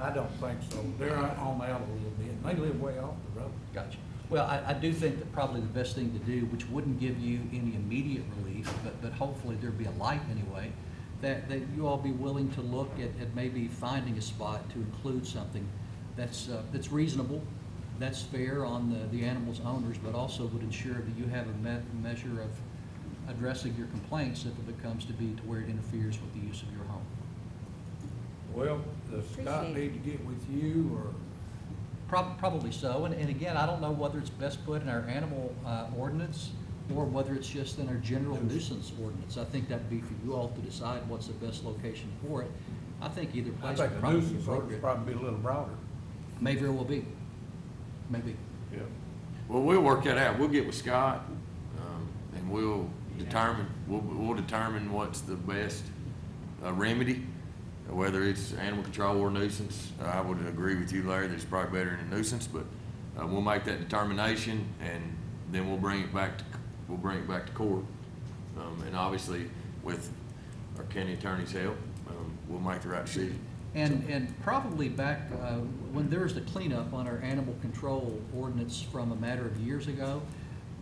I don't think so. They're on the out a little bit, and they live way off the road. Gotcha. Well, I do think that probably the best thing to do, which wouldn't give you any immediate relief, but hopefully there'd be a light anyway, that you all be willing to look at maybe finding a spot to include something that's reasonable, that's fair on the animal's owners, but also would ensure that you have a measure of addressing your complaints if it becomes to be to where it interferes with the use of your home. Well, does Scott need to get with you, or? Probably so, and again, I don't know whether it's best put in our animal ordinance or whether it's just in our general nuisance ordinance. I think that'd be for you all to decide what's the best location for it. I think either I place think would the probably be nuisance ordinance appropriate. probably be a little broader. May very well be, maybe. Yeah. Well, we'll work that out. We'll get with Scott, and we'll determine what's the best remedy, whether it's animal control or nuisance. I would agree with you, Larry, that it's probably better than a nuisance, but we'll make that determination, and then we'll bring it back to court. And obviously, with our county attorney's help, we'll make the right decision. And probably back when there was the cleanup on our animal control ordinance from a matter of years ago,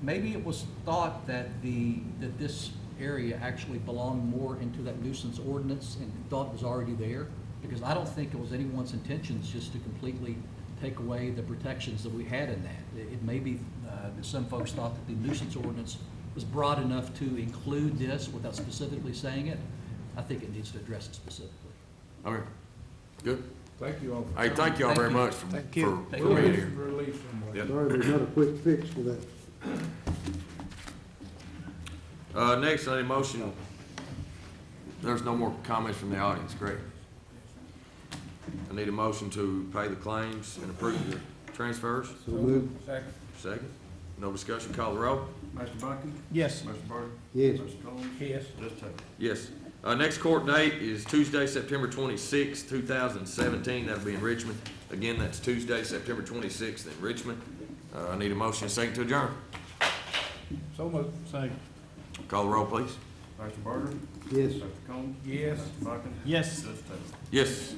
maybe it was thought that this area actually belonged more into that nuisance ordinance and thought it was already there, because I don't think it was anyone's intentions just to completely take away the protections that we had in that. It may be that some folks thought that the nuisance ordinance was broad enough to include this without specifically saying it. I think it needs to address it specifically. Okay, good. Thank you all. Hey, thank you all very much for being here. Release them. Yep. Sorry, there's not a quick fix for that. Next, I need a motion. There's no more comments from the audience, correct? I need a motion to pay the claims and approve the transfers. So moved. Second. Second. No discussion, call the roll. Mr. Bucking? Yes. Mr. Burton? Yes. Mr. Combs? Yes. Mr. Taylor? Yes. Next court date is Tuesday, September 26th, 2017. That'll be in Richmond. Again, that's Tuesday, September 26th in Richmond. I need a motion and second to adjourn. So moved. Second. Call the roll, please. Mr. Burton? Yes. Mr. Combs? Yes. Mr. Bucking? Yes. Mr. Taylor? Yes.